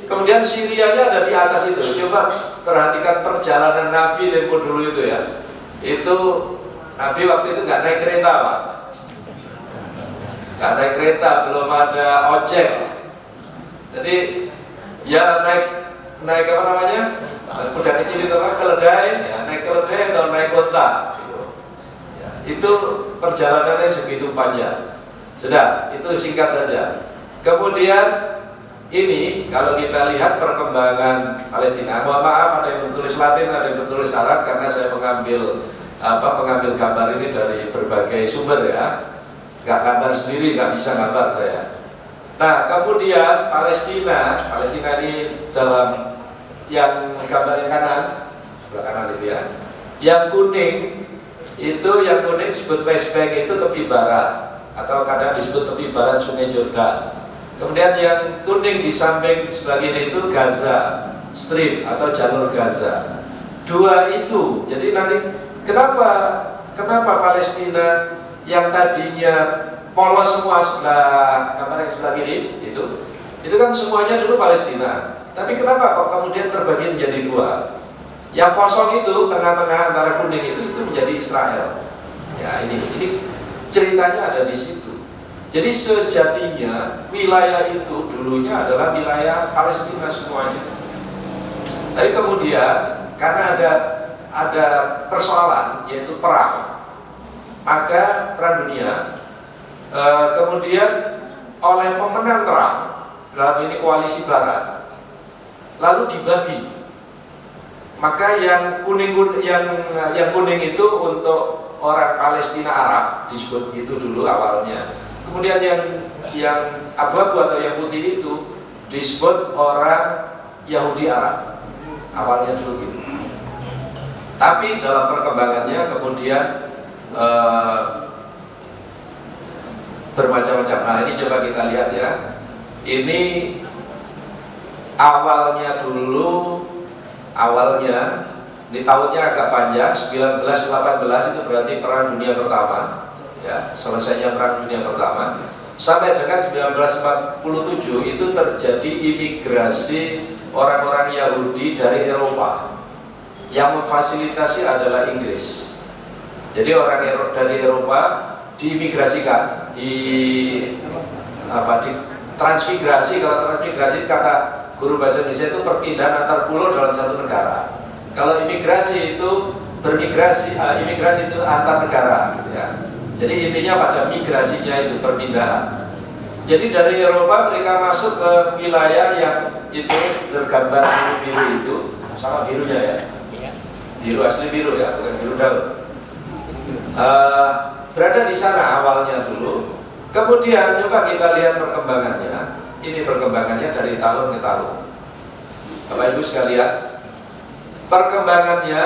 kemudian Syrianya ada di atas itu. Coba perhatikan perjalanan Nabi tempo dulu itu ya. Itu Nabi waktu itu nggak naik kereta, Pak. Nggak naik kereta, belum ada ojek. Jadi ya naik apa namanya? Kuda kecil itu apa? Keledai, ya, naik keledai atau naik onta. Itu perjalanannya segitu panjang. Sudah, itu singkat saja. Kemudian ini kalau kita lihat perkembangan Palestina, mohon maaf ada yang bertulis Latin, ada yang bertulis Arab karena saya mengambil gambar ini dari berbagai sumber ya. Nggak gambar sendiri, nggak bisa gambar saya. Nah, kemudian Palestina ini dalam yang gambar yang kanan, sebelah kanan itu ya. Yang kuning itu, yang kuning disebut West Bank, itu tepi barat atau kadang disebut tepi barat Sungai Jordan. Kemudian yang kuning di samping sebelah kiri itu Gaza Strip atau jalur Gaza. 2 itu. Jadi nanti kenapa Palestina yang tadinya polos semua sebelah gambar yang sebelah kiri itu kan semuanya dulu Palestina. Tapi kenapa kok kemudian terbagi menjadi 2? Yang kosong itu tengah-tengah antara kuning itu menjadi Israel. Ya, ini ceritanya ada di situ. Jadi sejatinya wilayah itu dulunya adalah wilayah Palestina semuanya. Tapi kemudian karena ada persoalan yaitu perang, maka perang dunia, kemudian oleh pemenang perang dalam ini koalisi Barat, lalu dibagi. Maka yang kuning itu untuk orang Palestina Arab, disebut itu dulu awalnya. Kemudian yang abu-abu atau yang putih itu disebut orang Yahudi Arab, awalnya dulu gitu. Tapi dalam perkembangannya kemudian bermacam-macam. Nah ini coba kita lihat ya. Ini awalnya dulu, ini tahunnya agak panjang, 1918 itu berarti Perang Dunia Pertama, ya, selesainya Perang Dunia Pertama. Sampai dengan 1947 itu terjadi imigrasi orang-orang Yahudi dari Eropa. Yang memfasilitasi adalah Inggris. Jadi orang dari Eropa diimigrasikan, transmigrasi. Kalau transmigrasi kata guru bahasa Indonesia itu perpindahan antar pulau dalam satu negara. Kalau imigrasi itu bermigrasi, imigrasi itu antar negara, ya. Jadi intinya pada migrasinya itu perpindahan. Jadi dari Eropa mereka masuk ke wilayah yang itu tergambar biru-biru itu, sama birunya ya, biru asli biru ya, bukan biru daun. Berada di sana awalnya dulu. Kemudian coba kita lihat perkembangannya. Ini perkembangannya dari tahun ke tahun. Bapak Ibu sekalian, perkembangannya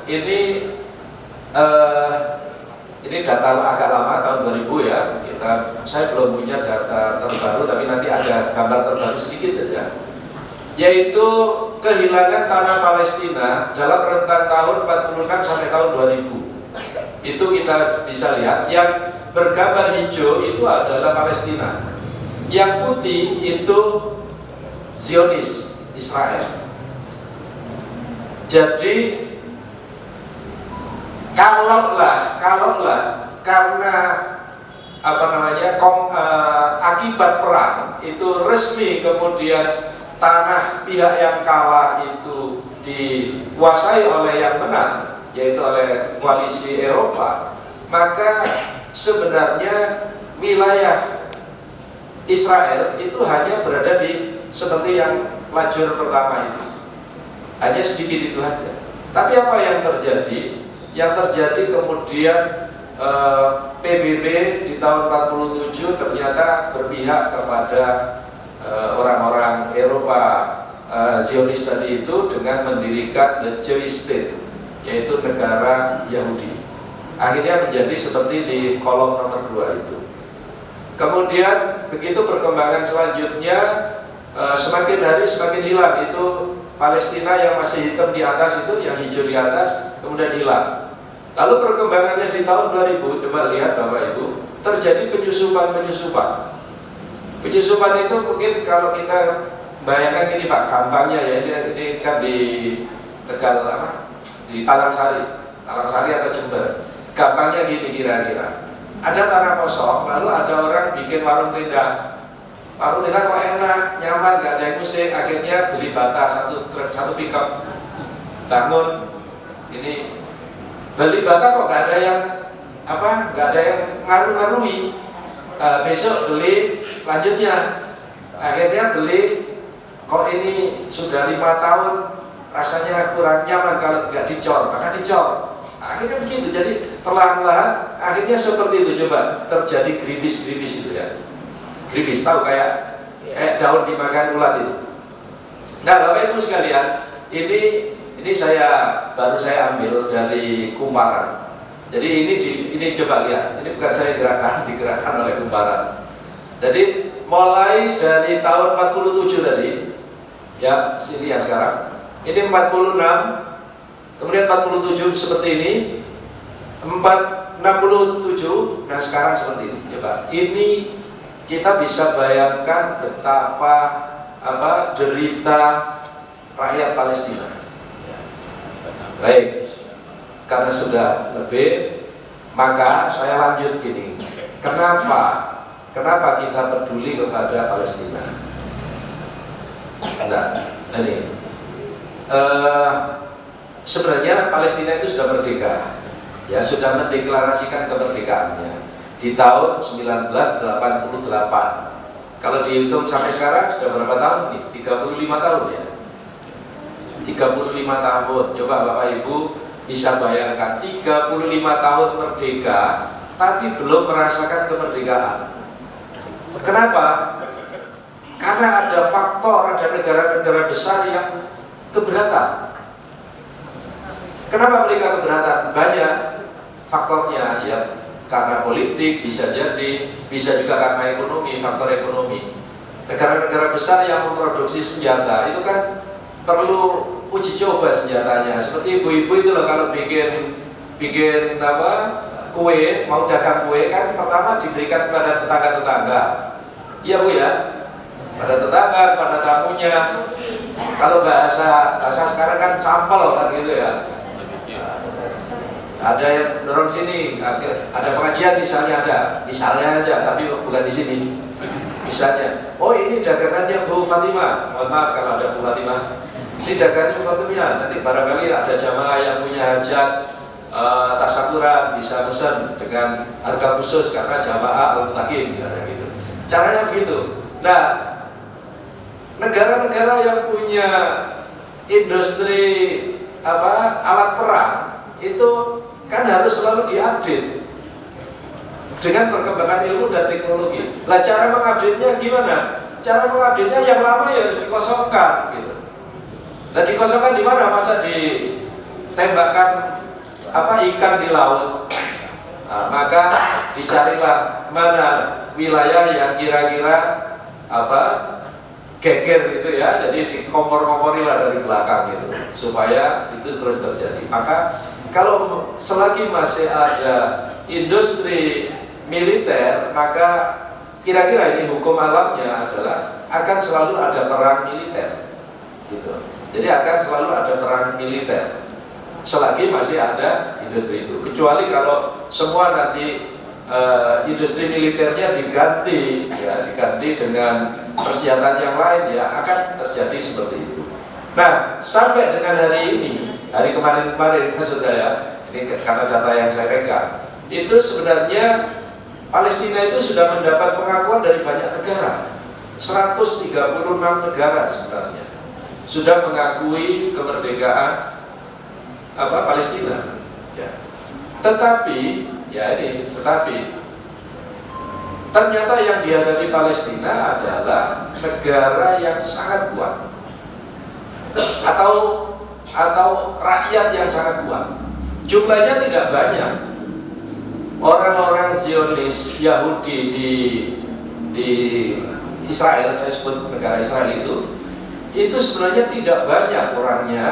ini data agak lama, tahun 2000 ya. Saya belum punya data terbaru, tapi nanti ada gambar terbaru sedikit saja. Yaitu kehilangan tanah Palestina dalam rentang tahun 46 sampai tahun 2000. Itu kita bisa lihat, yang bergambar hijau itu adalah Palestina, yang putih itu Zionis, Israel. Jadi kalaulah karena akibat perang itu resmi kemudian tanah pihak yang kalah itu dikuasai oleh yang menang, yaitu oleh koalisi Eropa, maka sebenarnya wilayah Israel itu hanya berada di seperti yang lajur pertama itu, hanya sedikit itu saja. Tapi apa yang terjadi? Yang terjadi kemudian PBB di tahun 47 ternyata berpihak kepada orang-orang Eropa Zionis tadi itu dengan mendirikan the Jewish State, yaitu negara Yahudi. Akhirnya menjadi seperti di kolom nomor 2 itu. Kemudian begitu perkembangan selanjutnya, semakin hari semakin hilang. Itu Palestina yang masih hitam di atas itu, yang hijau di atas, kemudian hilang. Lalu perkembangannya di tahun 2000, coba lihat Bapak Ibu, terjadi penyusupan. Penyusupan itu mungkin kalau kita bayangkan ini Pak, gampangnya ya, ini kan di Tegal di Talang Sari atau Jember. Gampangnya gini kira-kira. Ada tanah kosong, lalu ada orang bikin warung tenda. Warung tenda kok enak, nyaman, gak ada yang musik. Akhirnya beli bata satu pickup, bangun. Ini beli bata kok gak ada yang ngaruh-ngaruhi. Besok beli lanjutnya. Akhirnya beli, kok ini sudah 5 tahun rasanya kurang nyaman kalau nggak dicor, maka dicor. Akhirnya begitu, jadi perlahan-lahan akhirnya seperti itu. Coba terjadi gribis itu ya. Gribis, tahu kayak daun dimakan ulat itu. Nah Bapak Ibu sekalian, ini baru saya ambil dari Kumparan. Jadi ini coba lihat, ini bukan saya digerakkan oleh Kumparan. Jadi mulai dari tahun 47 tadi, ya sini ya sekarang. Ini 46, kemudian 47 seperti ini, 67, nah sekarang seperti ini. Coba, ini kita bisa bayangkan betapa derita rakyat Palestina. Baik, karena sudah lebih, maka saya lanjut gini. Kenapa kita peduli kepada Palestina? Nah, ini. Sebenarnya Palestina itu sudah merdeka, ya sudah mendeklarasikan kemerdekaannya di tahun 1988. Kalau dihitung sampai sekarang sudah berapa tahun nih? 35 tahun ya. 35 tahun. Coba Bapak Ibu bisa bayangkan 35 tahun merdeka tapi belum merasakan kemerdekaan. Kenapa? Karena ada faktor, ada negara-negara besar yang keberatan. Kenapa mereka keberatan? Banyak faktornya ya. karena politik, bisa juga karena ekonomi, faktor ekonomi. Negara-negara besar yang memproduksi senjata itu kan perlu uji coba senjatanya. Seperti ibu-ibu itu loh, kalau bikin kue, mau dagang kue kan pertama diberikan kepada tetangga-tetangga. Iya Bu ya, pada tetangga, pada tamunya. Kalau bahasa sekarang kan sampel kan gitu ya. Ada yang dorong sini, ada pengajian misalnya aja, tapi bukan di sini. Misalnya, oh ini dagangannya Bu Fatimah, mohon maaf kalau ada Bu Fatimah. Ini dagangannya Bu Fatimah, nanti barangkali ada jamaah yang punya hajat tasyakuran bisa pesan dengan harga khusus karena jamaah al-mutakin misalnya gitu. Caranya begitu. Nah, negara-negara yang punya industri alat perang itu kan harus selalu diupdate dengan perkembangan ilmu dan teknologi. Lah cara mengupdate-nya gimana? Cara mengupdate-nya yang lama ya harus dikosongkan gitu. Nah dikosongkan di mana? Masa ditembakkan ikan di laut? Nah, maka dicarilah mana wilayah yang kira-kira geger gitu ya, jadi dikompor-komporilah dari belakang gitu supaya itu terus terjadi. Maka kalau selagi masih ada industri militer, maka kira-kira ini hukum alamnya adalah akan selalu ada perang militer gitu. Jadi akan selalu ada perang militer selagi masih ada industri itu. Kecuali kalau semua nanti industri militernya diganti dengan persenjataan yang lain, ya akan terjadi seperti itu. Nah, sampai dengan hari ini, hari kemarin maksud saya, ini karena data yang saya pegang, itu sebenarnya Palestina itu sudah mendapat pengakuan dari banyak negara. 136 negara sebenarnya sudah mengakui kemerdekaan Palestina. Ya. Tetapi ternyata yang dihadapi Palestina adalah negara yang sangat kuat atau rakyat yang sangat kuat. Jumlahnya tidak banyak. Orang-orang Zionis Yahudi di Israel, saya sebut negara Israel itu sebenarnya tidak banyak orangnya,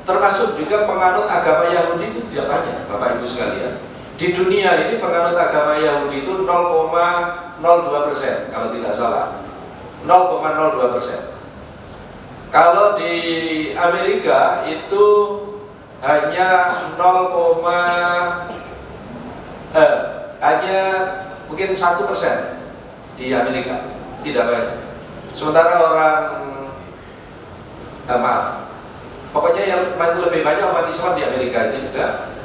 termasuk juga penganut agama Yahudi itu tidak banyak, Bapak Ibu sekalian. Di dunia ini penganut agama Yahudi itu 0,02% kalau tidak salah, 0,02%. Kalau di Amerika itu hanya hanya mungkin 1% di Amerika, tidak banyak. Sementara pokoknya yang masih lebih banyak umat Islam di Amerika itu juga.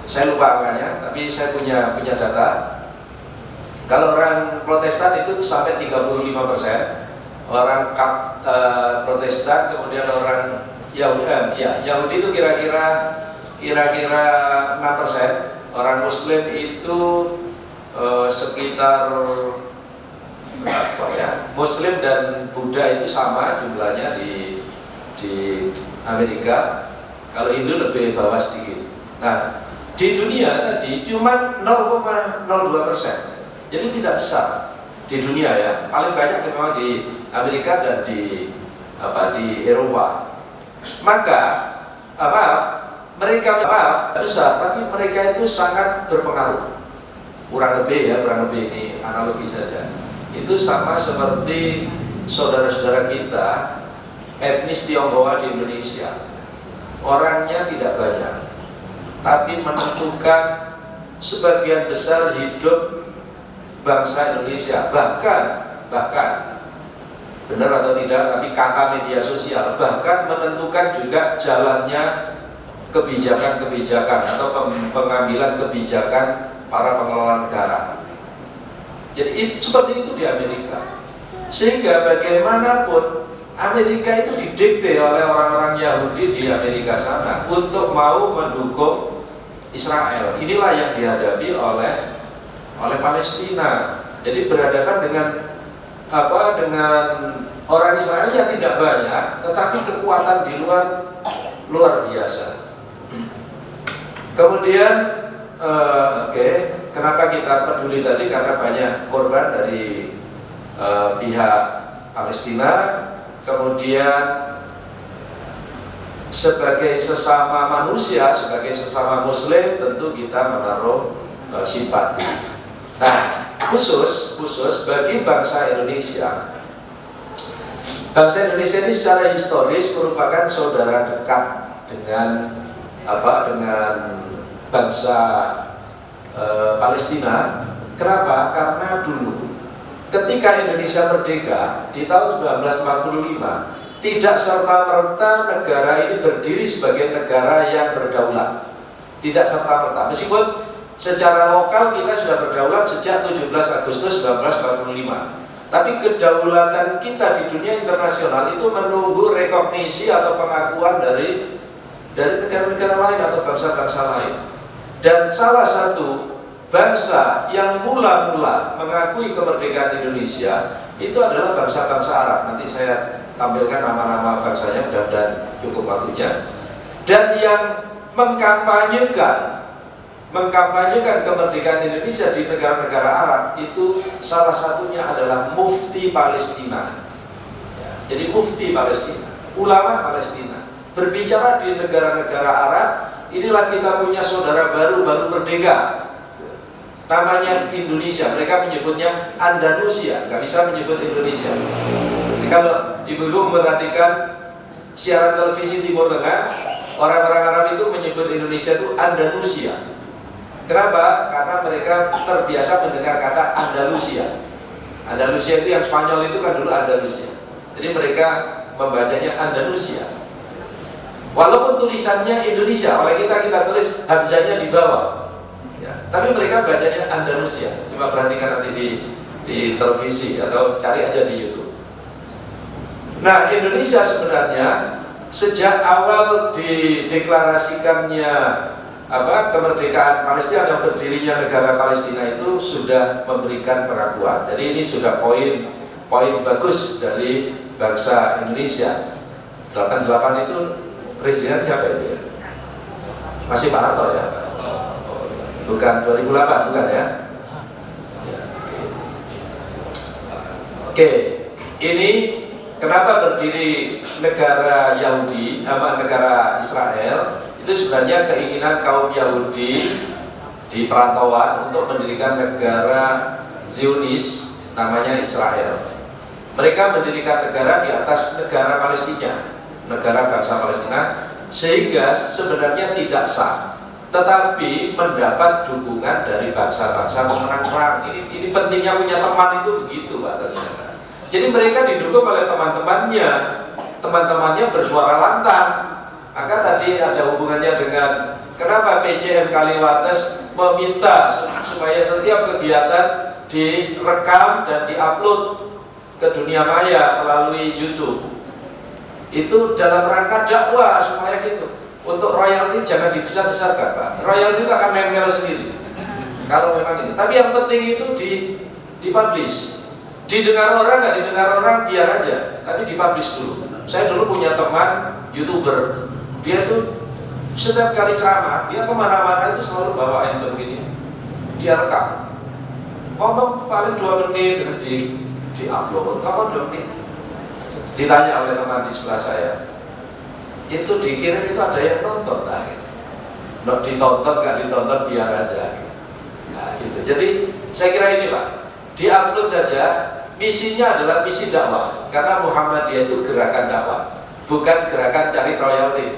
Saya lupa angkanya, tapi saya punya data. Kalau orang Protestan itu sampai 35%, orang Protestan, kemudian orang Yahudi itu kira-kira 6%. Orang Muslim itu sekitar berapa ya? Muslim dan Buddha itu sama jumlahnya di Amerika. Kalau Hindu lebih bawah sedikit. Nah, di dunia tadi cuma 0,02%. Jadi tidak besar di dunia ya. Paling banyak memang di Amerika dan di Eropa. Maka mereka besar, tapi mereka itu sangat berpengaruh. Kurang lebih ini analogi saja. Itu sama seperti saudara-saudara kita etnis Tionghoa di Indonesia. Orangnya tidak banyak, tapi menentukan sebagian besar hidup bangsa Indonesia. Bahkan benar atau tidak, tapi kata media sosial, bahkan menentukan juga jalannya kebijakan-kebijakan atau pengambilan kebijakan para pengelola negara. Jadi seperti itu di Amerika. Sehingga bagaimanapun Amerika itu didikte oleh orang-orang Yahudi di Amerika sana untuk mau mendukung Israel. Inilah yang dihadapi oleh Palestina. Jadi berhadapan dengan orang Israel yang tidak banyak, tetapi kekuatan di luar biasa. Kemudian kenapa kita peduli tadi, karena banyak korban dari pihak Palestina. Kemudian sebagai sesama manusia, sebagai sesama Muslim, tentu kita menaruh simpati. Nah, khusus bagi bangsa Indonesia. Bangsa Indonesia ini secara historis merupakan saudara dekat dengan dengan bangsa Palestina. Kenapa? Karena dulu ketika Indonesia merdeka di tahun 1945, tidak serta-merta negara ini berdiri sebagai negara yang berdaulat. Tidak serta-merta. Meskipun secara lokal kita sudah berdaulat sejak 17 Agustus 1945. Tapi kedaulatan kita di dunia internasional itu menunggu rekognisi atau pengakuan dari negara-negara lain atau bangsa-bangsa lain. Dan salah satu bangsa yang mula-mula mengakui kemerdekaan Indonesia itu adalah bangsa-bangsa Arab. Nanti saya tampilkan nama-nama bangsanya, mudah-mudahan cukup waktunya. Dan yang mengkampanyekan kemerdekaan Indonesia di negara-negara Arab itu salah satunya adalah Mufti Palestina. Jadi Mufti Palestina, ulama Palestina, berbicara di negara-negara Arab. Inilah kita punya saudara baru merdeka, namanya Indonesia. Mereka menyebutnya Andalusia, nggak bisa menyebut Indonesia. Jadi kalau ibu-ibu memperhatikan siaran televisi Timur Tengah, orang-orang Arab itu menyebut Indonesia itu Andalusia. Kenapa? Karena mereka terbiasa mendengar kata Andalusia. Andalusia itu yang Spanyol itu kan dulu Andalusia. Jadi mereka membacanya Andalusia. Walaupun tulisannya Indonesia, oleh kita tulis hamzahnya di bawah. Ya, tapi mereka bacanya Andalusia. Coba perhatikan nanti di televisi atau cari aja di YouTube. Nah, Indonesia sebenarnya sejak awal dideklarasikannya kemerdekaan Palestina dan berdirinya negara Palestina itu sudah memberikan pengakuan. Jadi ini sudah poin bagus dari bangsa Indonesia. 88 itu presiden siapa itu ya? Masih Pak Harto ya? Bukan 2008, bukan ya? Oke, ini kenapa berdiri negara Yahudi, negara Israel? Itu sebenarnya keinginan kaum Yahudi di perantauan untuk mendirikan negara Zionis namanya Israel. Mereka mendirikan negara di atas negara Palestina, negara bangsa Palestina, sehingga sebenarnya tidak sah, tetapi mendapat dukungan dari bangsa-bangsa pemenang perang. Ini pentingnya punya teman itu begitu, Pak, ternyata. Jadi mereka didukung oleh teman-temannya bersuara lantang. Maka tadi ada hubungannya dengan kenapa PCM Kaliwates meminta supaya setiap kegiatan direkam dan diupload ke dunia maya melalui YouTube. Itu dalam rangka dakwah supaya gitu. Untuk royalti jangan dibesar-besarkan, Pak. Royalti itu akan nempel sendiri kalau memang ini. Tapi yang penting itu dipublish. Didengar orang nggak didengar orang biar aja, tapi dipublish dulu. Saya dulu punya teman YouTuber. Dia tuh setiap kali ceramah, dia kemana-mana itu selalu bawa handphone begini. Dia rekam, ngomong paling 2 menit terus di-upload. Ngomong 2 menit. Ditanya oleh teman di sebelah saya, itu dikirim itu ada yang nonton, nah gitu. Ditonton nggak ditonton biar aja. Gitu. Nah, gitu. Jadi saya kira ini Pak, di-upload saja. Misinya adalah misi dakwah, karena Muhammadiyah itu gerakan dakwah, bukan gerakan cari royalti.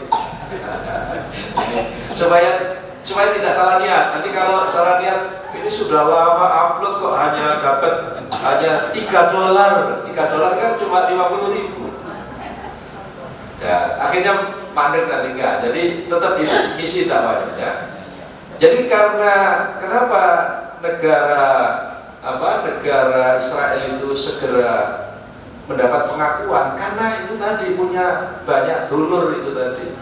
supaya tidak salah niat. Nanti kalau salah niat, ini sudah lama upload kok hanya dapat $3. $3 kan cuma 50.000. Ya, akhirnya mandek nanti enggak. Jadi tetap itu misi dakwahnya. Ya. Jadi kenapa negara Israel itu segera mendapat pengakuan, karena itu tadi punya banyak dulur itu tadi.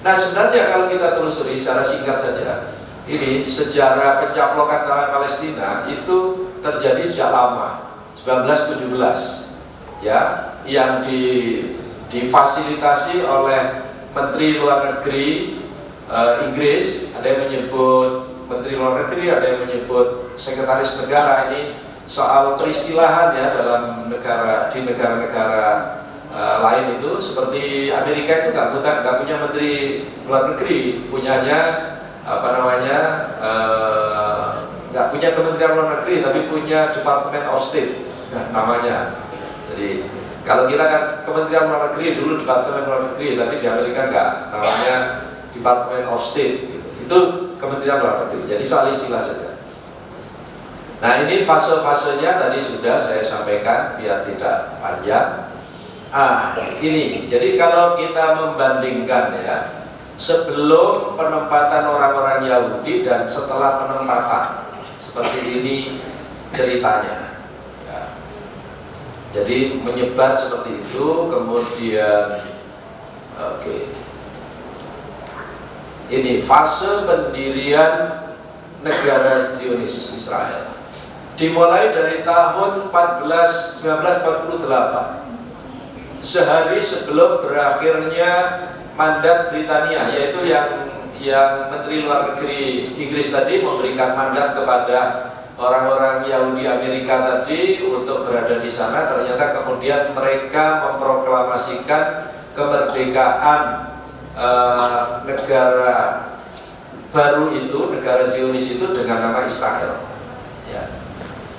Nah sebenarnya kalau kita telusuri secara singkat saja, ini sejarah pencaplokan tanah Palestina itu terjadi sejak lama, 1917 ya, yang difasilitasi oleh Menteri Luar Negeri Inggris. Ada yang menyebut menteri luar negeri, ada yang menyebut sekretaris negara. Ini soal peristilahan ya dalam di negara-negara lain itu, seperti Amerika itu nggak punya menteri luar negeri, punyanya nggak punya kementerian luar negeri, tapi punya Department of State namanya. Jadi kalau kita kan kementerian luar negeri dulu Departemen luar negeri, tapi di Amerika nggak, namanya Department of State gitu. Itu kementerian luar negeri. Jadi soal istilah saja. Nah, ini fase-fasenya tadi sudah saya sampaikan biar tidak panjang. Ini jadi kalau kita membandingkan ya, sebelum penempatan orang-orang Yahudi dan setelah penempatan, seperti ini ceritanya. Jadi menyebar seperti itu, kemudian ini fase pendirian negara Zionis Israel dimulai dari tahun 1948, sehari sebelum berakhirnya mandat Britania, yaitu yang Menteri Luar Negeri Inggris tadi memberikan mandat kepada orang-orang Yahudi Amerika tadi untuk berada di sana. Ternyata kemudian mereka memproklamasikan kemerdekaan negara baru itu, negara Zionis itu dengan nama Israel. Ya.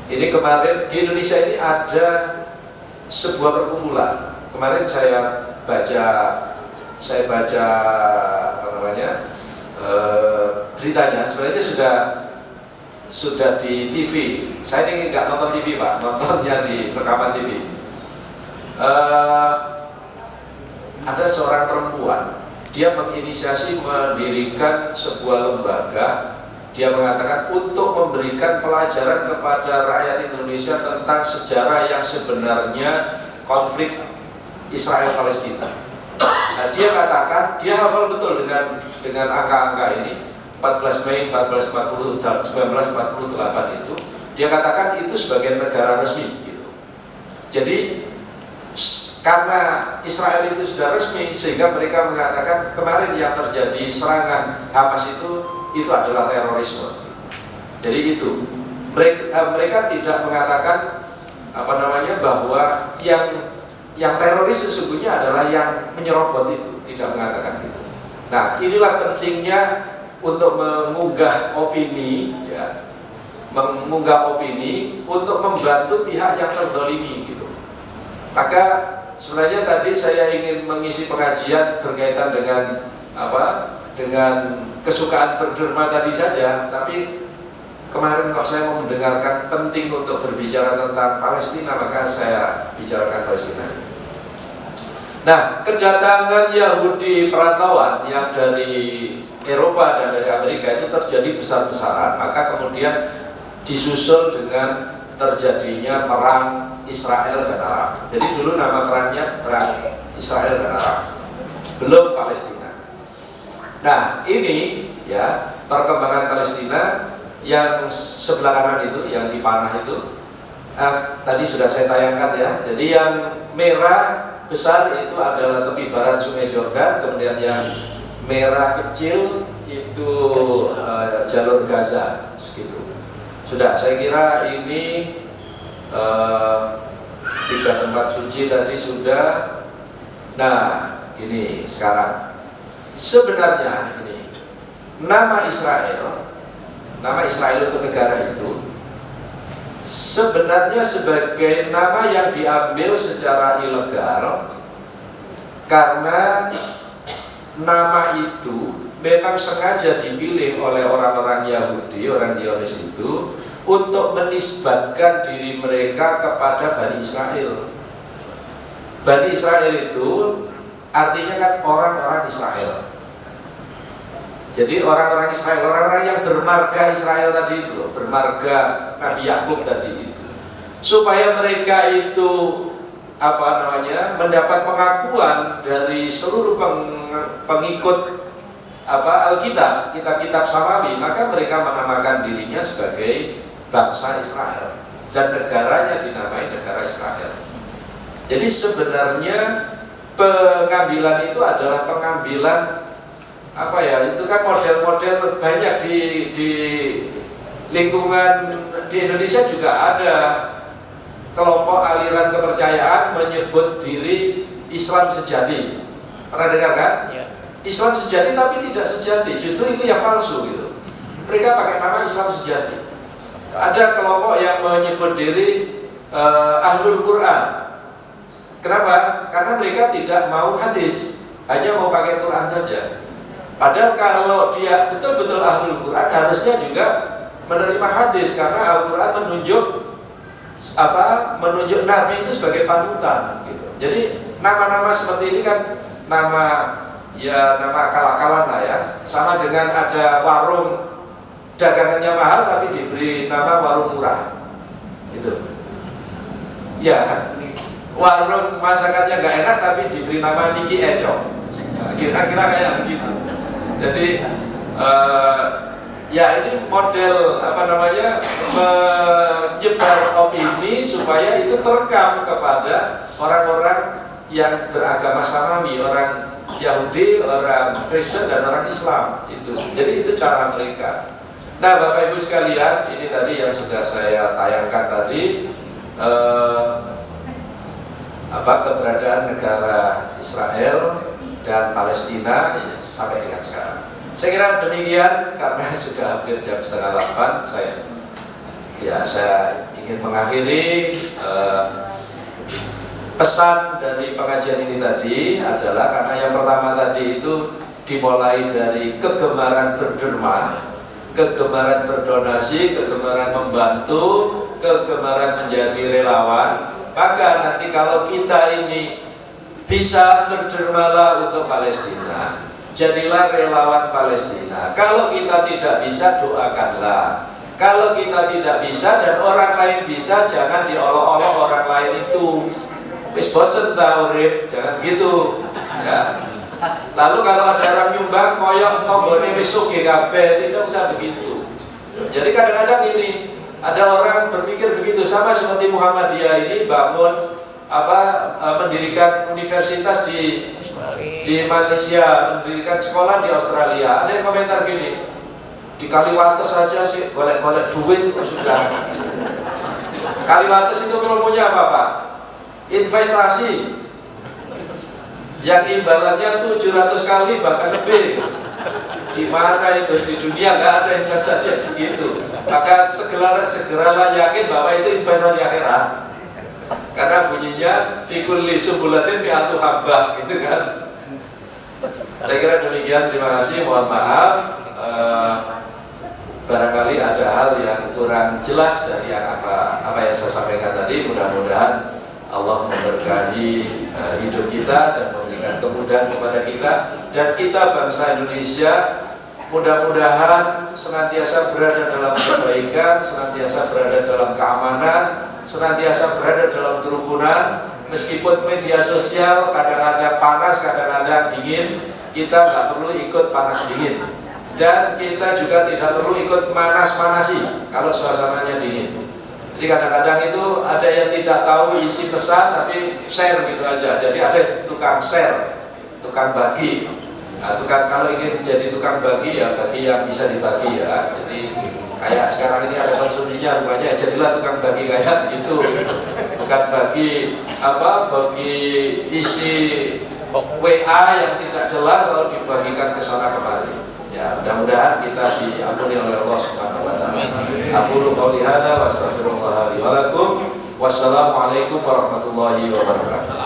Ini kemarin di Indonesia ini ada sebuah perkumpulan. Kemarin saya baca beritanya. Sebenarnya sudah di TV. Saya ini nggak nonton TV Pak, nontonnya di rekaman TV. Ada seorang perempuan, dia menginisiasi mendirikan sebuah lembaga. Dia mengatakan untuk memberikan pelajaran kepada rakyat Indonesia tentang sejarah yang sebenarnya konflik Israel Palestina. Nah, dia katakan dia hafal betul dengan angka-angka ini. 14 Mei 1440 dan 1948 itu, dia katakan itu sebagai negara resmi gitu. Jadi karena Israel itu sudah resmi, sehingga mereka mengatakan kemarin yang terjadi serangan Hamas itu adalah terorisme. Jadi itu mereka tidak mengatakan bahwa yang teroris sesungguhnya adalah yang menyerobot itu, tidak mengatakan itu. Nah, inilah pentingnya untuk mengunggah opini, ya, untuk membantu pihak yang terdolimi gitu. Maka sebenarnya tadi saya ingin mengisi pengajian berkaitan dengan dengan kesukaan berderma tadi saja, tapi kemarin kok saya mau mendengarkan penting untuk berbicara tentang Palestina, maka saya bicarakan Palestina. Nah, kedatangan Yahudi perantauan yang dari Eropa dan dari Amerika itu terjadi besar-besaran, maka kemudian disusul dengan terjadinya perang Israel dan Arab. Jadi dulu nama perangnya perang Israel dan Arab, belum Palestina. Nah, ini ya perkembangan Palestina yang sebelah kanan itu, yang di panah itu, tadi sudah saya tayangkan ya. Jadi yang merah besar itu adalah tepi barat Sungai Jordan, kemudian yang merah kecil itu jalur Gaza, segitu. Sudah, saya kira ini 3 tempat suci tadi sudah. Nah, ini sekarang sebenarnya ini nama Israel untuk negara itu sebenarnya sebagai nama yang diambil secara ilegal, karena nama itu memang sengaja dipilih oleh orang-orang Yahudi, orang Zionis itu, untuk menisbatkan diri mereka kepada Bani Israel. Bani Israel itu artinya kan orang-orang Israel. Jadi orang-orang Israel, orang-orang yang bermarga Israel tadi itu, bermarga Nabi Yakub tadi itu, supaya mereka itu mendapat pengakuan dari seluruh pengikut Alkitab, kitab-kitab Samawi, maka mereka menamakan dirinya sebagai bangsa Israel dan negaranya dinamai negara Israel. Jadi sebenarnya pengambilan itu adalah pengambilan apa ya, itu kan model-model banyak di lingkungan di Indonesia juga ada kelompok aliran kepercayaan menyebut diri Islam sejati. Pernah dengar kan? Ya. Islam sejati tapi tidak sejati, justru itu yang palsu gitu. Mereka pakai nama Islam sejati. Ada kelompok yang menyebut diri Ahlul Quran. Kenapa? Karena mereka tidak mau hadis, hanya mau pakai Quran saja. Padahal kalau dia betul-betul Ahlul Quran, harusnya juga menerima hadis, karena Al-Quran menunjuk Nabi itu sebagai panutan gitu. Jadi nama-nama seperti ini kan nama akal-akalan lah ya. Sama dengan ada warung dagangannya mahal tapi diberi nama warung murah gitu. Ya, warung masakannya nggak enak tapi diberi nama Niki Eco. Kira-kira kayak begitu. Jadi ya ini model menyebar opini supaya itu terekam kepada orang-orang yang beragama Samawi, orang Yahudi, orang Kristen dan orang Islam itu. Jadi itu cara mereka. Nah, Bapak Ibu sekalian, ini tadi yang sudah saya tayangkan tadi, keberadaan negara Israel dan Palestina sampai dengan sekarang. Saya kira demikian, karena sudah hampir jam 7:30, saya ingin mengakhiri pesan dari pengajian ini tadi adalah karena yang pertama tadi itu dimulai dari kegemaran berderma, kegemaran berdonasi, kegemaran membantu, kegemaran menjadi relawan. Maka nanti kalau kita ini bisa berdermalah untuk Palestina, jadilah relawan Palestina. Kalau kita tidak bisa, doakanlah. Kalau kita tidak bisa dan orang lain bisa, jangan diolok-olok orang lain itu. Wis bosen ta urip, jangan gitu. Ya. Lalu kalau ada orang nyumbang koyok tombone wis sugih kabeh, tidak usah begitu. Jadi kadang-kadang ini ada orang berpikir begitu, sama seperti Muhammadiyah ini bangun mendirikan universitas di Malaysia, mendirikan sekolah di Australia. Ada yang komentar gini, di Kaliwates saja sih golek-golek duit sudah. Kaliwates itu ilmunya apa Pak? Investasi yang imbalannya 700 kali bahkan lebih. Di mana itu di dunia nggak ada investasi yang segitu. Maka segeralah yakin bahwa itu investasi akhirat. Karena bunyinya fikul li subulatin mi'atu habbah, gitu kan. Saya kira demikian, terima kasih, mohon maaf barangkali ada hal yang kurang jelas dari apa yang saya sampaikan tadi. Mudah-mudahan Allah memberkahi hidup kita dan memberikan kemudahan kepada kita, dan kita bangsa Indonesia mudah-mudahan senantiasa berada dalam kebaikan, senantiasa berada dalam keamanan, senantiasa berada dalam kerukunan. Meskipun media sosial kadang-kadang panas, kadang-kadang dingin, kita nggak perlu ikut panas dingin, dan kita juga tidak perlu ikut manas-manasi kalau suasananya dingin. Jadi kadang-kadang itu ada yang tidak tahu isi pesan tapi share gitu aja. Jadi ada tukang share, tukang bagi. Nah, kalau ingin jadi tukang bagi ya bagi yang bisa dibagi ya. Jadi kayak sekarang ini ada konsumsinya rupanya, jadilah tukang bagi kayak gitu. Bukan bagi bagi isi WA yang tidak jelas lalu dibagikan ke sana kemari. Ya, mudah-mudahan kita diampuni oleh Allah Subhanahu wa taala. Aqulu qouli hadza wa astaghfirullah li wa lakum. Wassalamualaikum warahmatullahi wabarakatuh.